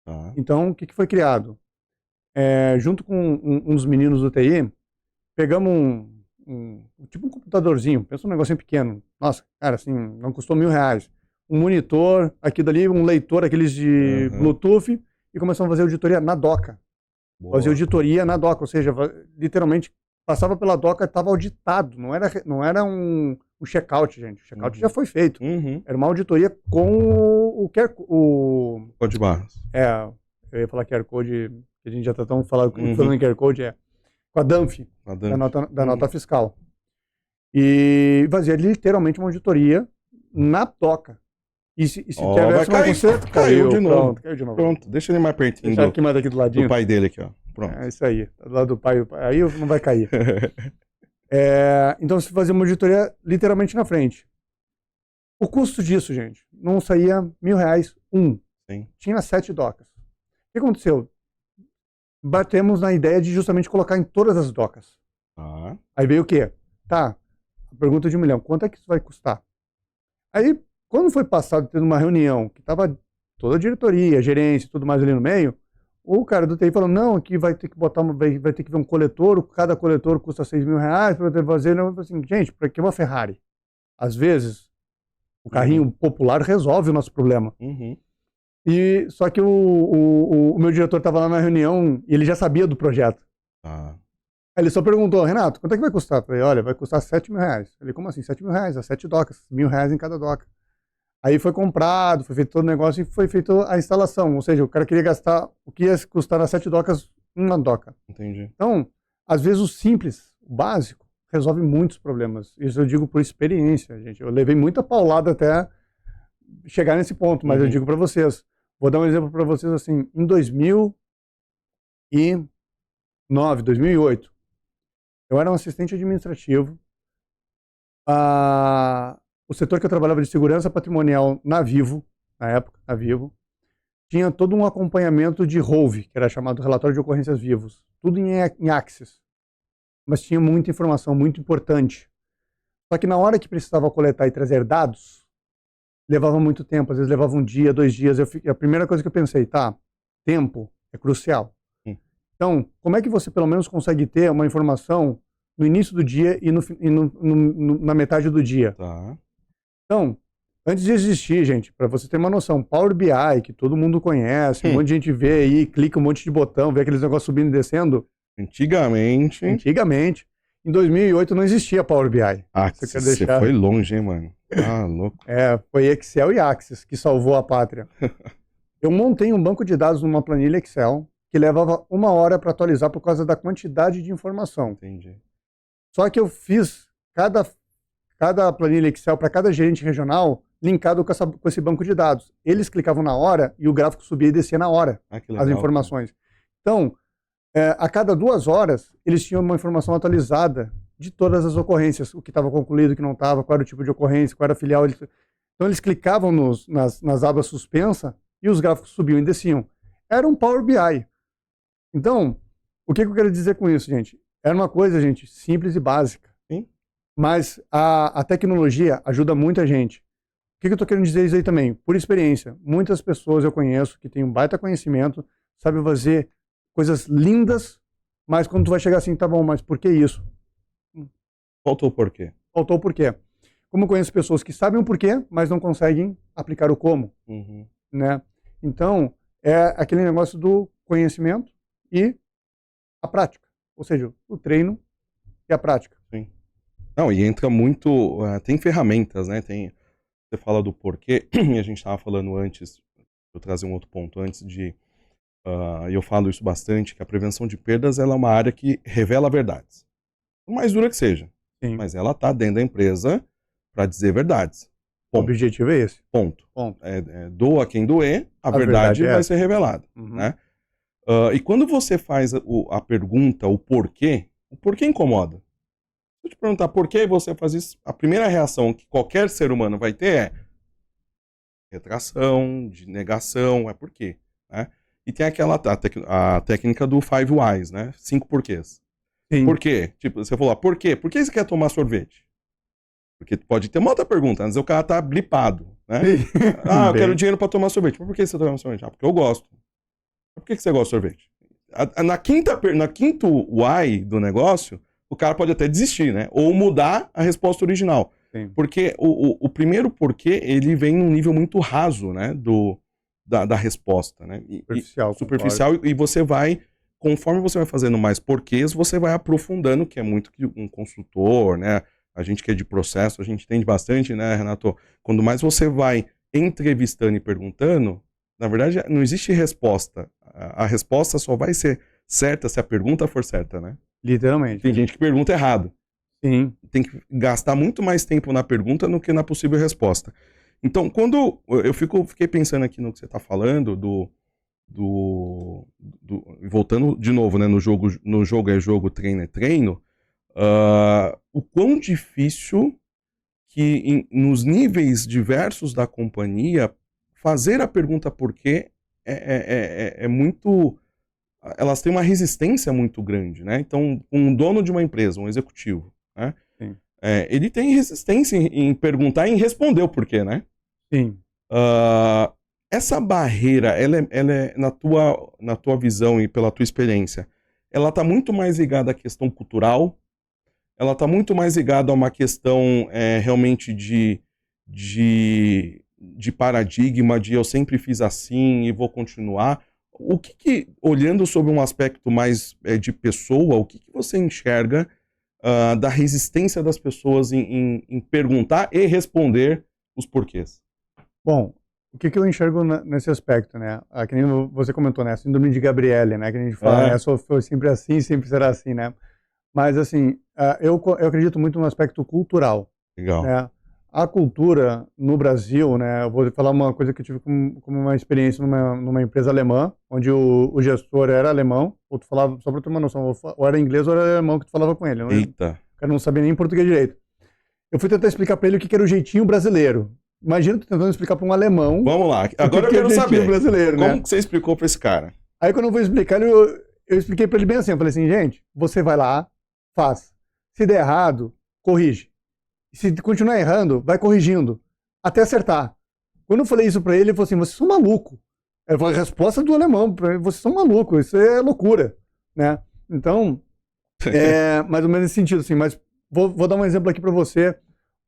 [SPEAKER 1] Tá.
[SPEAKER 2] Então, o que foi criado? Junto com uns meninos do TI, pegamos tipo um computadorzinho, pensa um negocinho pequeno. Nossa, cara, assim, não custou R$1.000. Um monitor, aqui dali, um leitor, aqueles de Bluetooth, e começamos a fazer auditoria na doca.
[SPEAKER 1] Boa.
[SPEAKER 2] Fazer auditoria na doca, ou seja, literalmente passava pela doca e estava auditado. Não era um check-out, gente. O check-out já foi feito. Era uma auditoria com o
[SPEAKER 1] Código de barras.
[SPEAKER 2] Eu ia falar QR Code, que a gente já está tão falando em QR Code, com a DANF, da nota fiscal. E fazia literalmente uma auditoria na doca. E se tivesse
[SPEAKER 1] vai
[SPEAKER 2] conserto,
[SPEAKER 1] caiu de novo.
[SPEAKER 2] Pronto, caiu de novo.
[SPEAKER 1] Pronto, deixa ele mais pertinho
[SPEAKER 2] aqui mais aqui do ladinho.
[SPEAKER 1] Do pai dele aqui, ó. Pronto.
[SPEAKER 2] É isso aí, do lado do pai, aí não vai cair. Então se fazia uma auditoria literalmente na frente. O custo disso, gente, não saía R$1.000,
[SPEAKER 1] Sim.
[SPEAKER 2] Tinha 7 docas. O que aconteceu? Batemos na ideia de justamente colocar em todas as docas. Aí veio o quê? Tá, a pergunta de 1 milhão, quanto é que isso vai custar? Aí, quando foi passado, tendo uma reunião, que estava toda a diretoria, gerência e tudo mais ali no meio, o cara do TI falou, não, aqui vai ter que botar vai ter que ver um coletor, cada coletor custa R$6.000 para fazer. Eu falei assim, gente, para que uma Ferrari? Às vezes, o carrinho popular resolve o nosso problema. E só que o meu diretor estava lá na reunião e ele já sabia do projeto. Aí ele só perguntou, Renato, quanto é que vai custar? Eu falei, olha, vai custar R$7.000. Ele, como assim, R$7.000? As 7 docas, R$1.000 em cada doca. Aí foi comprado, foi feito todo o negócio e foi feita a instalação. Ou seja, o cara queria gastar o que ia custar nas 7 docas, uma doca.
[SPEAKER 1] Entendi.
[SPEAKER 2] Então, às vezes o simples, o básico, resolve muitos problemas. Isso eu digo por experiência, gente. Eu levei muita paulada até chegar nesse ponto, mas eu digo para vocês. Vou dar um exemplo para vocês assim. Em 2009, 2008, eu era um assistente administrativo. O setor que eu trabalhava de segurança patrimonial na Vivo, na época, na Vivo, tinha todo um acompanhamento de ROV, que era chamado Relatório de Ocorrências Vivos. Tudo em Axis. Mas tinha muita informação, muito importante. Só que na hora que precisava coletar e trazer dados, levava muito tempo. Às vezes levava 1 dia, 2 dias. A primeira coisa que eu pensei, tempo é crucial. Então, como é que você pelo menos consegue ter uma informação no início do dia e na metade do dia? Então, antes de existir, gente, para você ter uma noção, Power BI, que todo mundo conhece, um monte de gente vê aí, clica um monte de botão, vê aqueles negócios subindo e descendo. Antigamente, em 2008 não existia Power BI.
[SPEAKER 1] Você foi longe, hein, mano? Louco.
[SPEAKER 2] Foi Excel e Axis que salvou a pátria. Eu montei um banco de dados numa planilha Excel que levava 1 hora para atualizar por causa da quantidade de informação.
[SPEAKER 1] Entendi.
[SPEAKER 2] Só que eu fiz cada planilha Excel para cada gerente regional linkado com esse banco de dados. Eles clicavam na hora e o gráfico subia e descia na hora as informações. Então, a cada 2 horas, eles tinham uma informação atualizada de todas as ocorrências, o que estava concluído, o que não estava, qual era o tipo de ocorrência, qual era a filial. Então, eles clicavam nas abas suspensa e os gráficos subiam e desciam. Era um Power BI. Então, o que eu quero dizer com isso, gente? Era uma coisa, gente, simples e básica. Mas a tecnologia ajuda muita gente. O que eu estou querendo dizer isso aí também? Por experiência, muitas pessoas eu conheço que têm um baita conhecimento, sabem fazer coisas lindas, mas quando tu vai chegar assim, tá bom, mas por que isso?
[SPEAKER 1] Faltou o porquê.
[SPEAKER 2] Faltou o porquê. Como eu conheço pessoas que sabem o porquê, mas não conseguem aplicar o como. Né? Então, é aquele negócio do conhecimento e a prática. Ou seja, o treino e a prática.
[SPEAKER 1] Sim. Não, e entra muito... tem ferramentas, né? Você fala do porquê, e a gente estava falando antes, eu trazer um outro ponto antes e eu falo isso bastante, que a prevenção de perdas ela é uma área que revela verdades. Por mais dura que seja.
[SPEAKER 2] Sim.
[SPEAKER 1] Mas ela está dentro da empresa para dizer verdades.
[SPEAKER 2] Ponto. O objetivo é esse.
[SPEAKER 1] Ponto. Doa quem doer, a verdade vai ser revelada. Né? E quando você faz a pergunta, o porquê incomoda. Se eu te perguntar por que você faz isso, a primeira reação que qualquer ser humano vai ter é retração, de negação, por quê? Né? E tem a técnica do 5 whys, né? 5 porquês.
[SPEAKER 2] Sim.
[SPEAKER 1] Por quê? Tipo, você falou, por quê? Por que você quer tomar sorvete? Porque pode ter uma outra pergunta, antes o cara tá gripado, né? Eu quero dinheiro pra tomar sorvete. Mas por que você toma sorvete? Porque eu gosto. Por que você gosta de sorvete? Na quinto why do negócio, o cara pode até desistir, né? Ou mudar a resposta original.
[SPEAKER 2] Sim.
[SPEAKER 1] Porque o primeiro porquê, ele vem num nível muito raso, né? Da resposta, né? Superficial. E você vai, conforme você vai fazendo mais porquês, você vai aprofundando, que é muito que um consultor, né? A gente que é de processo, a gente entende bastante, né, Renato? Quando mais você vai entrevistando e perguntando, na verdade, não existe resposta. A resposta só vai ser certa se a pergunta for certa, né?
[SPEAKER 2] Literalmente.
[SPEAKER 1] Tem gente que pergunta errado.
[SPEAKER 2] Sim.
[SPEAKER 1] Tem que gastar muito mais tempo na pergunta do que na possível resposta. Então, quando eu fiquei pensando aqui no que você está falando, voltando de novo, né, no jogo é jogo, treino é treino, o quão difícil que nos níveis diversos da companhia fazer a pergunta por quê é muito... Elas têm uma resistência muito grande, né? Então, um dono de uma empresa, um executivo, né? Ele tem resistência em perguntar e em responder o porquê, né?
[SPEAKER 2] Sim.
[SPEAKER 1] Essa barreira, ela é na tua visão e pela tua experiência, ela está muito mais ligada à questão cultural, ela está muito mais ligada a uma questão realmente de paradigma, de eu sempre fiz assim e vou continuar. O que olhando sobre um aspecto mais de pessoa, o que você enxerga da resistência das pessoas em perguntar e responder os porquês?
[SPEAKER 2] Bom, o que eu enxergo nesse aspecto, né? Que nem você comentou, né? A síndrome de Gabriele, né? Que a gente fala, né? Foi sempre assim, sempre será assim, né? Mas, assim, eu acredito muito no aspecto cultural.
[SPEAKER 1] Legal.
[SPEAKER 2] Né? A cultura no Brasil, né? Eu vou falar uma coisa que eu tive como uma experiência numa empresa alemã, onde o gestor era alemão, ou tu falava, só para ter uma noção, ou era inglês ou era alemão que tu falava com ele.
[SPEAKER 1] Eita.
[SPEAKER 2] O cara não sabia nem português direito. Eu fui tentar explicar para ele o que era o jeitinho brasileiro. Imagina tu tentando explicar para um alemão.
[SPEAKER 1] Vamos lá, agora eu quero saber.
[SPEAKER 2] Brasileiro,
[SPEAKER 1] como
[SPEAKER 2] né?
[SPEAKER 1] que você explicou para esse cara?
[SPEAKER 2] Aí quando eu vou explicar, eu expliquei para ele bem assim, eu falei assim, gente, você vai lá, faz. Se der errado, corrige. Se continuar errando, vai corrigindo, até acertar. Quando eu falei isso para ele falou assim, vocês são malucos. Ele falou, a resposta do alemão, vocês são malucos, isso é loucura. Né? Então, mais ou menos nesse sentido, assim, mas vou dar um exemplo aqui para você.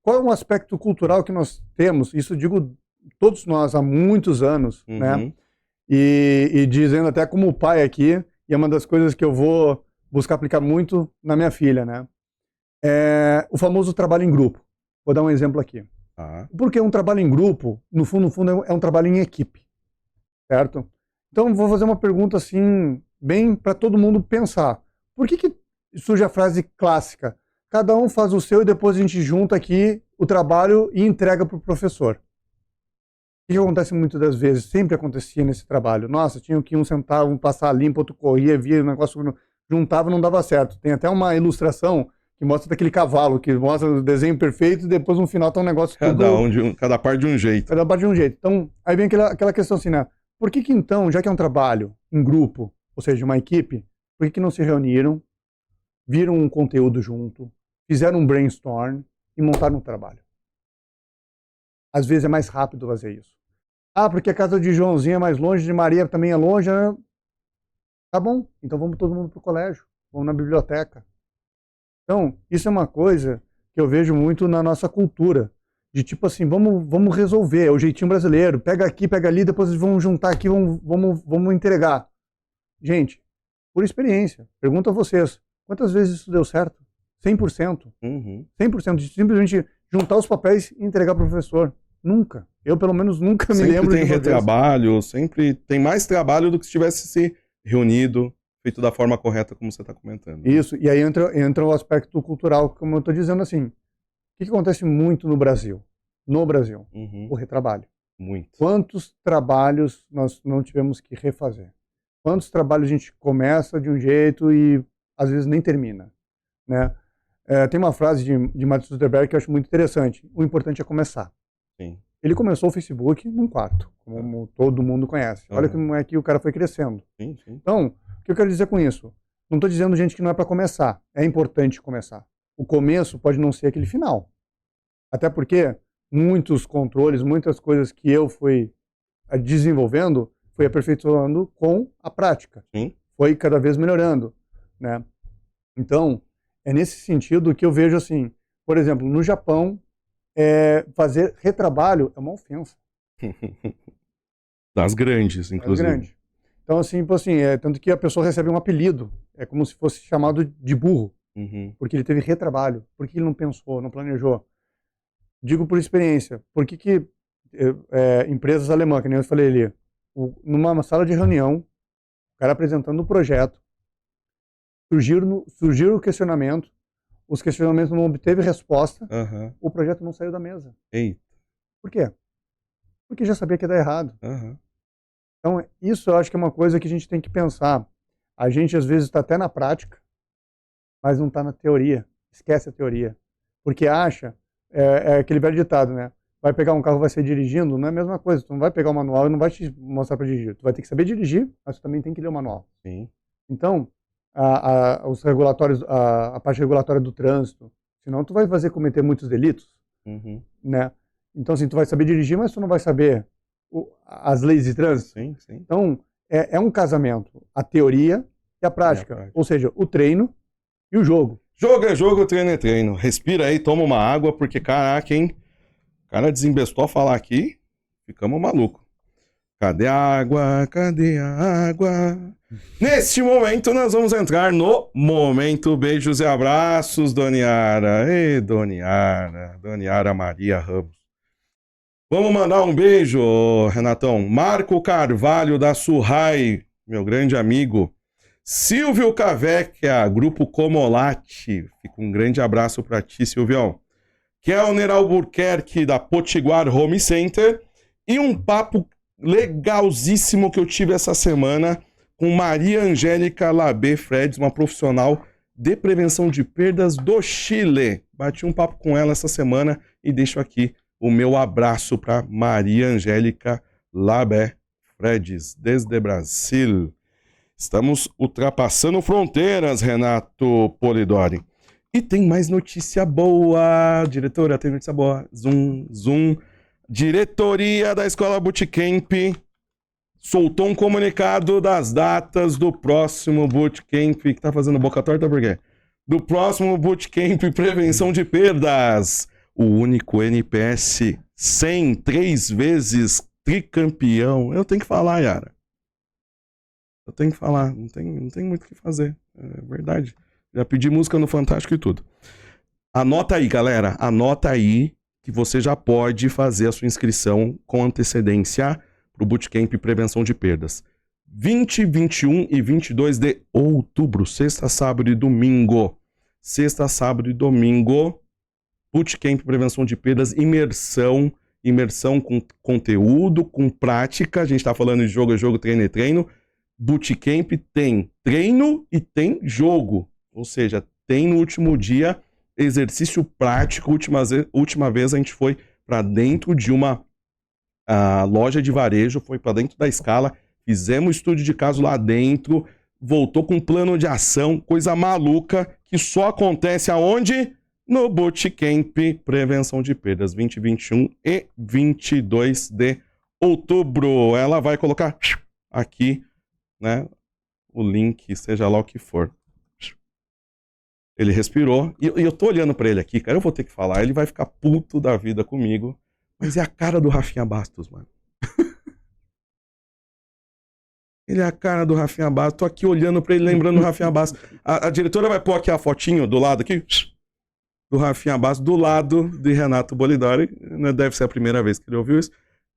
[SPEAKER 2] Qual é um aspecto cultural que nós temos? Isso eu digo todos nós há muitos anos, né? E dizendo até como pai aqui, e é uma das coisas que eu vou buscar aplicar muito na minha filha, né? O famoso trabalho em grupo. Vou dar um exemplo aqui. Porque um trabalho em grupo, no fundo, é um trabalho em equipe, certo? Então, vou fazer uma pergunta assim, bem para todo mundo pensar. Por que surge a frase clássica? Cada um faz o seu e depois a gente junta aqui o trabalho e entrega para o professor. O que acontece muitas das vezes? Sempre acontecia nesse trabalho. Nossa, tinha que um sentar, um passar limpo, outro corria, via o negócio, juntava e não dava certo. Tem até uma ilustração que mostra daquele cavalo, que mostra o desenho perfeito e depois no final tá um negócio
[SPEAKER 1] cada parte de um jeito.
[SPEAKER 2] Cada parte de um jeito. Então, aí vem aquela questão assim, né? Por que então, já que é um trabalho em grupo, ou seja, uma equipe, por que não se reuniram, viram um conteúdo junto, fizeram um brainstorm e montaram um trabalho? Às vezes é mais rápido fazer isso. Porque a casa de Joãozinho é mais longe, de Maria também é longe. Né? Tá bom, então vamos todo mundo pro colégio, vamos na biblioteca. Então, isso é uma coisa que eu vejo muito na nossa cultura. De tipo assim, vamos resolver, é o jeitinho brasileiro. Pega aqui, pega ali, depois vamos juntar aqui, vamos entregar. Gente, por experiência, pergunto a vocês, quantas vezes isso deu certo? 100%. 100% de simplesmente juntar os papéis e entregar para o professor. Nunca. Eu, pelo menos, nunca me lembro de
[SPEAKER 1] Sempre tem retrabalho, sempre tem mais trabalho do que se tivesse se reunido, feito da forma correta, como você está comentando.
[SPEAKER 2] Isso, e aí entra o aspecto cultural, como eu estou dizendo assim. O que acontece muito no Brasil? No Brasil, o retrabalho.
[SPEAKER 1] Muito.
[SPEAKER 2] Quantos trabalhos nós não tivemos que refazer? Quantos trabalhos a gente começa de um jeito e às vezes nem termina? Né? Tem uma frase de Martin Luther Berg que eu acho muito interessante. O importante é começar.
[SPEAKER 1] Sim.
[SPEAKER 2] Ele começou o Facebook num quarto, como todo mundo conhece. Olha como é que o cara foi crescendo.
[SPEAKER 1] Sim, sim.
[SPEAKER 2] Então, o que eu quero dizer com isso? Não estou dizendo, gente, que não é para começar. É importante começar. O começo pode não ser aquele final. Até porque muitos controles, muitas coisas que eu fui desenvolvendo, fui aperfeiçoando com a prática.
[SPEAKER 1] Sim.
[SPEAKER 2] Foi cada vez melhorando, né? Então, é nesse sentido que eu vejo assim, por exemplo, no Japão, fazer retrabalho é uma ofensa.
[SPEAKER 1] Das grandes, inclusive.
[SPEAKER 2] Das grandes. Então, assim, tanto que a pessoa recebe um apelido, é como se fosse chamado de burro, porque ele teve retrabalho, porque ele não pensou, não planejou. Digo por experiência, por que empresas alemãs, que nem eu falei ali, numa sala de reunião, o cara apresentando o projeto, surgiram o questionamento, os questionamentos não obteve resposta, o projeto não saiu da mesa.
[SPEAKER 1] Eita.
[SPEAKER 2] Por quê? Porque já sabia que ia dar errado. Então, isso eu acho que é uma coisa que a gente tem que pensar. A gente, às vezes, está até na prática, mas não está na teoria. Esquece a teoria. Porque acha, é aquele velho ditado, né? Vai pegar um carro, vai sair dirigindo, não é a mesma coisa. Tu não vai pegar o manual e não vai te mostrar para dirigir. Tu vai ter que saber dirigir, mas tu também tem que ler o manual.
[SPEAKER 1] Sim.
[SPEAKER 2] Então, os regulatórios, a parte regulatória do trânsito, senão tu vai fazer cometer muitos delitos, né? Então, assim, tu vai saber dirigir, mas tu não vai saber as leis de trânsito.
[SPEAKER 1] Sim, sim.
[SPEAKER 2] Então, é um casamento, a teoria e a prática. Ou seja, o treino e o jogo.
[SPEAKER 1] Jogo é jogo, treino é treino. Respira aí, toma uma água, porque caraca, hein? O cara desembestou a falar aqui, ficamos malucos. Cadê a água? Cadê a água? Neste momento nós vamos entrar no momento beijos e abraços, Doniara. Ei, Doniara Maria Ramos. Vamos mandar um beijo, Renatão. Marco Carvalho da Surrai, meu grande amigo. Silvio Cavecchia, Grupo Comolate. Fica um grande abraço para ti, Silvião. Kelner Albuquerque, da Potiguar Home Center. E um papo legalzíssimo que eu tive essa semana com Maria Angélica Labé Freds, uma profissional de prevenção de perdas do Chile. Bati um papo com ela essa semana e deixo aqui o meu abraço para Maria Angélica Labé Freds, desde Brasil. Estamos ultrapassando fronteiras, Renato Polidori. E tem mais notícia boa. Diretora, tem notícia boa. Zoom. Diretoria da Escola Bootcamp soltou um comunicado das datas do próximo Bootcamp. Que tá fazendo boca torta por quê? Do próximo Bootcamp Prevenção de Perdas. O único NPS 100, 3 vezes tricampeão. Eu tenho que falar, Yara. Eu tenho que falar. Não tem muito o que fazer. É verdade. Já pedi música no Fantástico e tudo. Anota aí, galera. Anota aí que você já pode fazer a sua inscrição com antecedência para o Bootcamp Prevenção de Perdas. 20, 21 e 22 de outubro. Sexta, sábado e domingo. Sexta, sábado e domingo. Bootcamp Prevenção de Perdas, imersão com conteúdo, com prática. A gente está falando de jogo é jogo, treino é treino. Bootcamp tem treino e tem jogo. Ou seja, tem no último dia exercício prático. Última vez a gente foi para dentro de uma loja de varejo, foi para dentro da Scala, fizemos estudo de caso lá dentro, voltou com um plano de ação, coisa maluca, que só acontece aonde? No Bootcamp Prevenção de Perdas, 20, 21 e 22 de outubro. Ela vai colocar aqui, né, o link, seja lá o que for. Ele respirou, e eu tô olhando pra ele aqui, cara, eu vou ter que falar, ele vai ficar puto da vida comigo, mas é a cara do Rafinha Bastos, mano. Ele é a cara do Rafinha Bastos, tô aqui olhando pra ele, lembrando do Rafinha Bastos. A diretora vai pôr aqui a fotinho do lado aqui, do Rafinha Bastos, do lado de Renato Polidori, né? Deve ser a primeira vez que ele ouviu isso.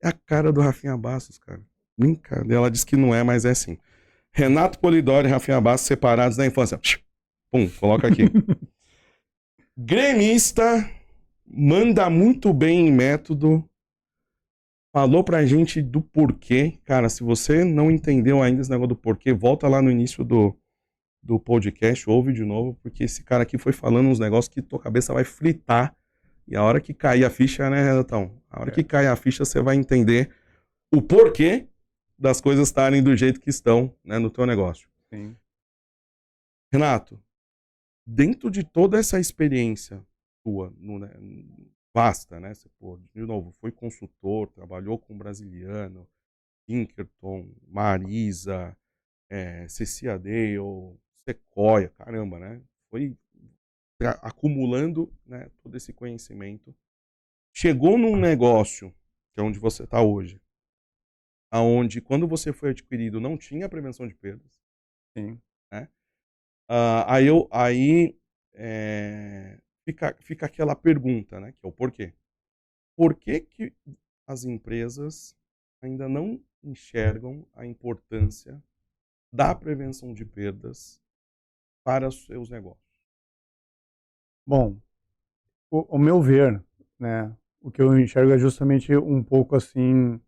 [SPEAKER 1] É a cara do Rafinha Bastos, cara. Brincadeira, ela disse que não é, mas é assim. Renato Polidori e Rafinha Bastos separados da infância. Pum, coloca aqui. Gremista, manda muito bem em método, falou pra gente do porquê. Cara, se você não entendeu ainda esse negócio do porquê, volta lá no início do podcast, ouve de novo, porque esse cara aqui foi falando uns negócios que tua cabeça vai fritar E a hora que cair a ficha, né, Renatão? A hora
[SPEAKER 2] É.
[SPEAKER 1] que cair a ficha, você vai entender o porquê das coisas estarem do jeito que estão, né, no teu negócio.
[SPEAKER 2] Sim.
[SPEAKER 1] Renato, dentro de toda essa experiência tua, né, vasta, né? Você, pô, de novo, foi consultor, trabalhou com Brasiliano, Pinkerton, Marisa, Cecilia Dale, Sequoia, caramba, né? Foi acumulando, né, todo esse conhecimento. Chegou num negócio, que é onde você está hoje, aonde quando você foi adquirido não tinha prevenção de perdas,
[SPEAKER 2] Sim.
[SPEAKER 1] né? Aí fica aquela pergunta, né? Que é o porquê. Por que que as empresas ainda não enxergam a importância da prevenção de perdas para os seus negócios?
[SPEAKER 2] Bom, o meu ver, né, o que eu enxergo é justamente um pouco assim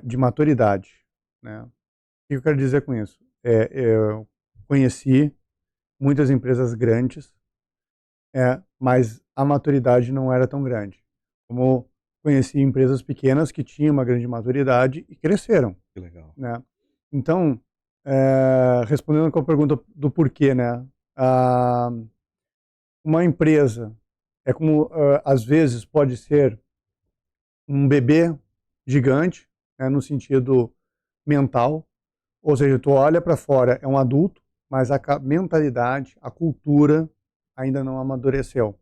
[SPEAKER 2] de maturidade, né? O que eu quero dizer com isso? Eu conheci muitas empresas grandes, mas a maturidade não era tão grande. Como conheci empresas pequenas que tinham uma grande maturidade e cresceram,
[SPEAKER 1] Que legal.
[SPEAKER 2] né? Então, respondendo com a pergunta do porquê, né? Ah, uma empresa é como, às vezes, pode ser um bebê gigante, né, no sentido mental, ou seja, tu olha para fora, é um adulto, mas a mentalidade, a cultura ainda não amadureceu.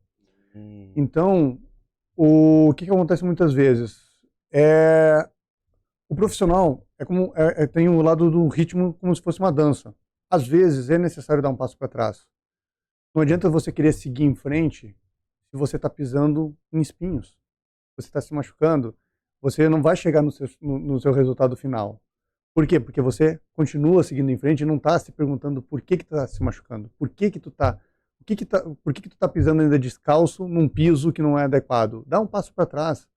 [SPEAKER 1] Hum,
[SPEAKER 2] Então, o que acontece muitas vezes é o profissional tem o lado do ritmo como se fosse uma dança. Às vezes é necessário dar um passo para trás. Não adianta você querer seguir em frente se você está pisando em espinhos. Você está se machucando, você não vai chegar no seu resultado final. Por quê? Porque você continua seguindo em frente e não está se perguntando por que está se machucando, por que tu tá pisando ainda descalço num piso que não é adequado. Dá um passo para trás,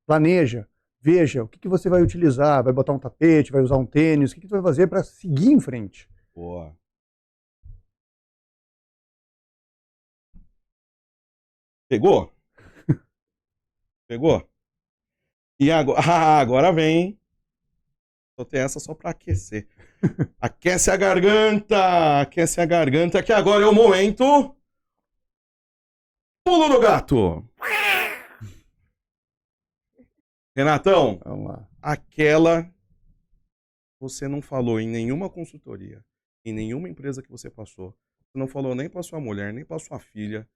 [SPEAKER 2] planeja, veja o que você vai utilizar, vai botar um tapete, vai usar um tênis, o que tu vai fazer para seguir em frente.
[SPEAKER 1] boa. Pegou? Pegou? E agora, agora vem, hein? Só tem essa só para aquecer. Aquece a garganta, que agora é o momento. Pulo do gato. Renatão,
[SPEAKER 2] Vamos lá.
[SPEAKER 1] aquela você não falou em nenhuma consultoria, em nenhuma empresa que você passou. Você não falou nem para sua mulher, nem para sua filha.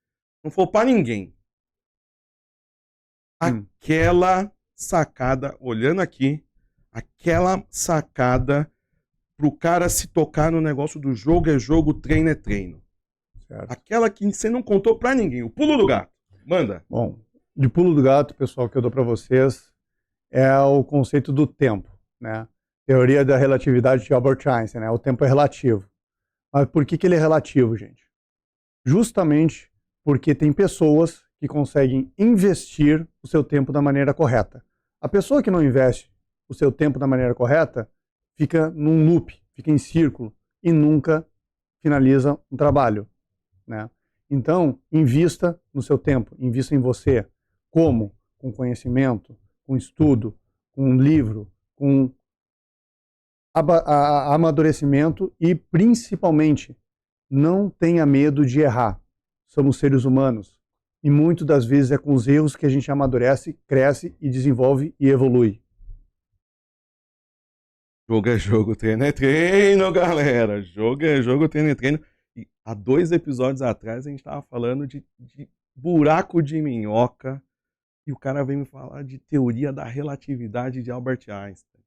[SPEAKER 1] Não falou para ninguém. Aquela sacada, olhando aqui, aquela sacada pro cara se tocar no negócio do jogo é jogo, treino é treino.
[SPEAKER 2] Certo.
[SPEAKER 1] Aquela que você não contou para ninguém, o pulo do gato. Manda.
[SPEAKER 2] Bom, de pulo do gato, pessoal, que eu dou para vocês é o conceito do tempo, né? Teoria da relatividade de Albert Einstein, né? O tempo é relativo. Mas por que ele é relativo, gente? Justamente porque tem pessoas que conseguem investir o seu tempo da maneira correta. A pessoa que não investe o seu tempo da maneira correta fica num loop, fica em círculo e nunca finaliza um trabalho, né? Então, invista no seu tempo, invista em você. Como? Com conhecimento, com estudo, com um livro, com amadurecimento e, principalmente, não tenha medo de errar. Somos seres humanos e muitas das vezes é com os erros que a gente amadurece, cresce e desenvolve e evolui.
[SPEAKER 1] Jogo é jogo, treino é treino, galera. Jogo é jogo, treino é treino. E há 2 episódios atrás a gente tava falando de buraco de minhoca e o cara vem me falar de teoria da relatividade de Albert Einstein.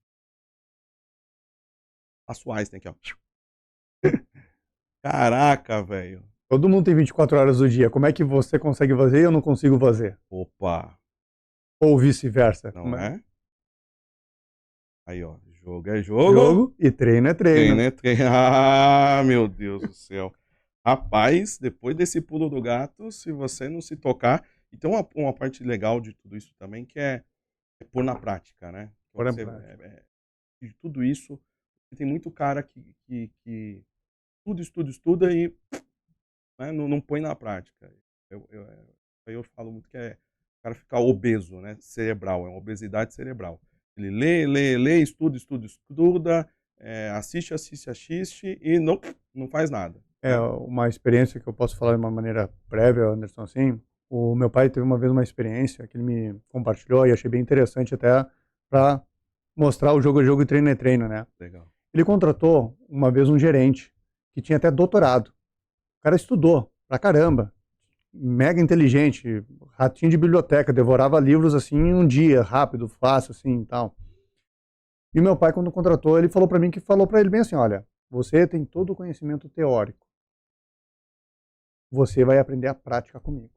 [SPEAKER 1] Passa o Einstein aqui, ó. Caraca, velho.
[SPEAKER 2] Todo mundo tem 24 horas do dia. Como é que você consegue fazer e eu não consigo fazer?
[SPEAKER 1] Opa,
[SPEAKER 2] Ou vice-versa.
[SPEAKER 1] não é? Aí, ó. Jogo é jogo.
[SPEAKER 2] Jogo e treino é treino.
[SPEAKER 1] Treino é treino. Ah, meu Deus do céu. Rapaz, depois desse pulo do gato, se você não se tocar. E tem uma parte legal de tudo isso também, que é pôr na prática, né?
[SPEAKER 2] Pôr na
[SPEAKER 1] Você,
[SPEAKER 2] prática.
[SPEAKER 1] de tudo isso, tem muito cara que estuda e, né, não põe na prática. aí eu falo muito que o cara ficar obeso, né? Cerebral, é uma obesidade cerebral. Ele lê, estuda, assiste e não faz nada.
[SPEAKER 2] Uma experiência que eu posso falar de uma maneira prévia, Anderson, assim, o meu pai teve uma vez uma experiência que ele me compartilhou e achei bem interessante até para mostrar o jogo é jogo e treino é treino, né?
[SPEAKER 1] Legal.
[SPEAKER 2] Ele contratou uma vez um gerente que tinha até doutorado. O cara estudou pra caramba, mega inteligente, ratinho de biblioteca, devorava livros assim em um dia, rápido, fácil, assim e tal. E o meu pai, quando contratou, ele falou pra mim que falou pra ele bem assim, olha, você tem todo o conhecimento teórico, você vai aprender a prática comigo.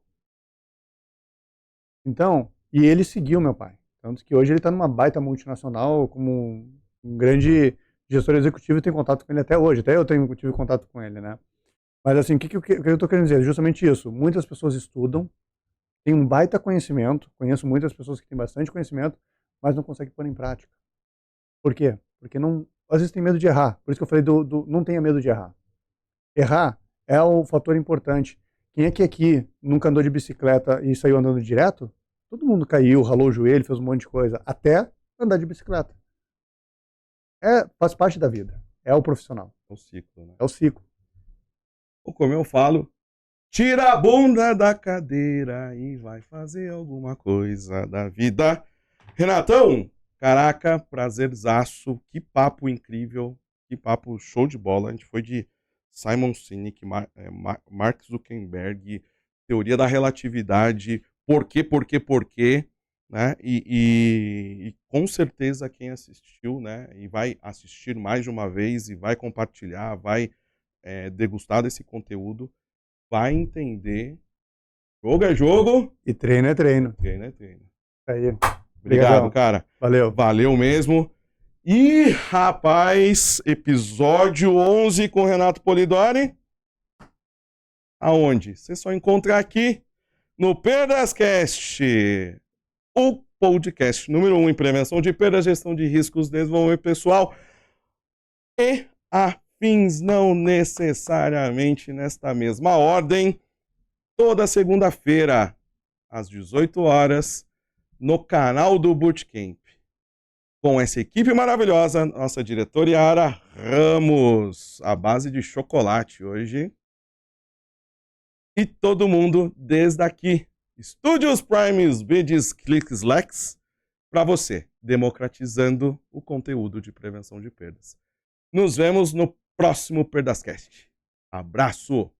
[SPEAKER 2] Então, e ele seguiu meu pai. Tanto que hoje ele está numa baita multinacional, como um grande gestor executivo, e tem contato com ele até hoje. Até eu tive contato com ele, né? Mas assim, o que eu estou querendo dizer? Justamente isso. Muitas pessoas estudam, têm um baita conhecimento, conheço muitas pessoas que têm bastante conhecimento, mas não conseguem pôr em prática. Por quê? Porque não, às vezes tem medo de errar. Por isso que eu falei não tenha medo de errar. Errar é o fator importante. Quem é que aqui nunca andou de bicicleta e saiu andando direto? Todo mundo caiu, ralou o joelho, fez um monte de coisa, até andar de bicicleta. Faz parte da vida. É o profissional.
[SPEAKER 1] É o ciclo, né?
[SPEAKER 2] É o ciclo.
[SPEAKER 1] Ou como eu falo, tira a bunda da cadeira e vai fazer alguma coisa da vida. Renatão, caraca, prazerzaço, que papo incrível, que papo show de bola. A gente foi de Simon Sinek, Mark Zuckerberg, teoria da relatividade, por quê, né? E com certeza quem assistiu, né, e vai assistir mais de uma vez e vai compartilhar, vai degustar desse conteúdo, vai entender. Jogo é jogo.
[SPEAKER 2] E treino é treino.
[SPEAKER 1] Treino é treino.
[SPEAKER 2] Aí.
[SPEAKER 1] Obrigado, cara.
[SPEAKER 2] Valeu.
[SPEAKER 1] Valeu mesmo. E, rapaz, episódio 11 com Renato Polidori. Aonde? Você só encontra aqui no Perdascast, o podcast número 1 em prevenção de perdas, gestão de riscos, desenvolvimento pessoal e afins, não necessariamente nesta mesma ordem, toda segunda-feira, às 18 horas, no canal do Bootcamp. Com essa equipe maravilhosa, nossa diretora Yara Ramos, a base de chocolate hoje. E todo mundo desde aqui, Estúdios Primes, Bids, Cliques, Lex, para você, democratizando o conteúdo de prevenção de perdas. Nos vemos no próximo Perdascast. Abraço!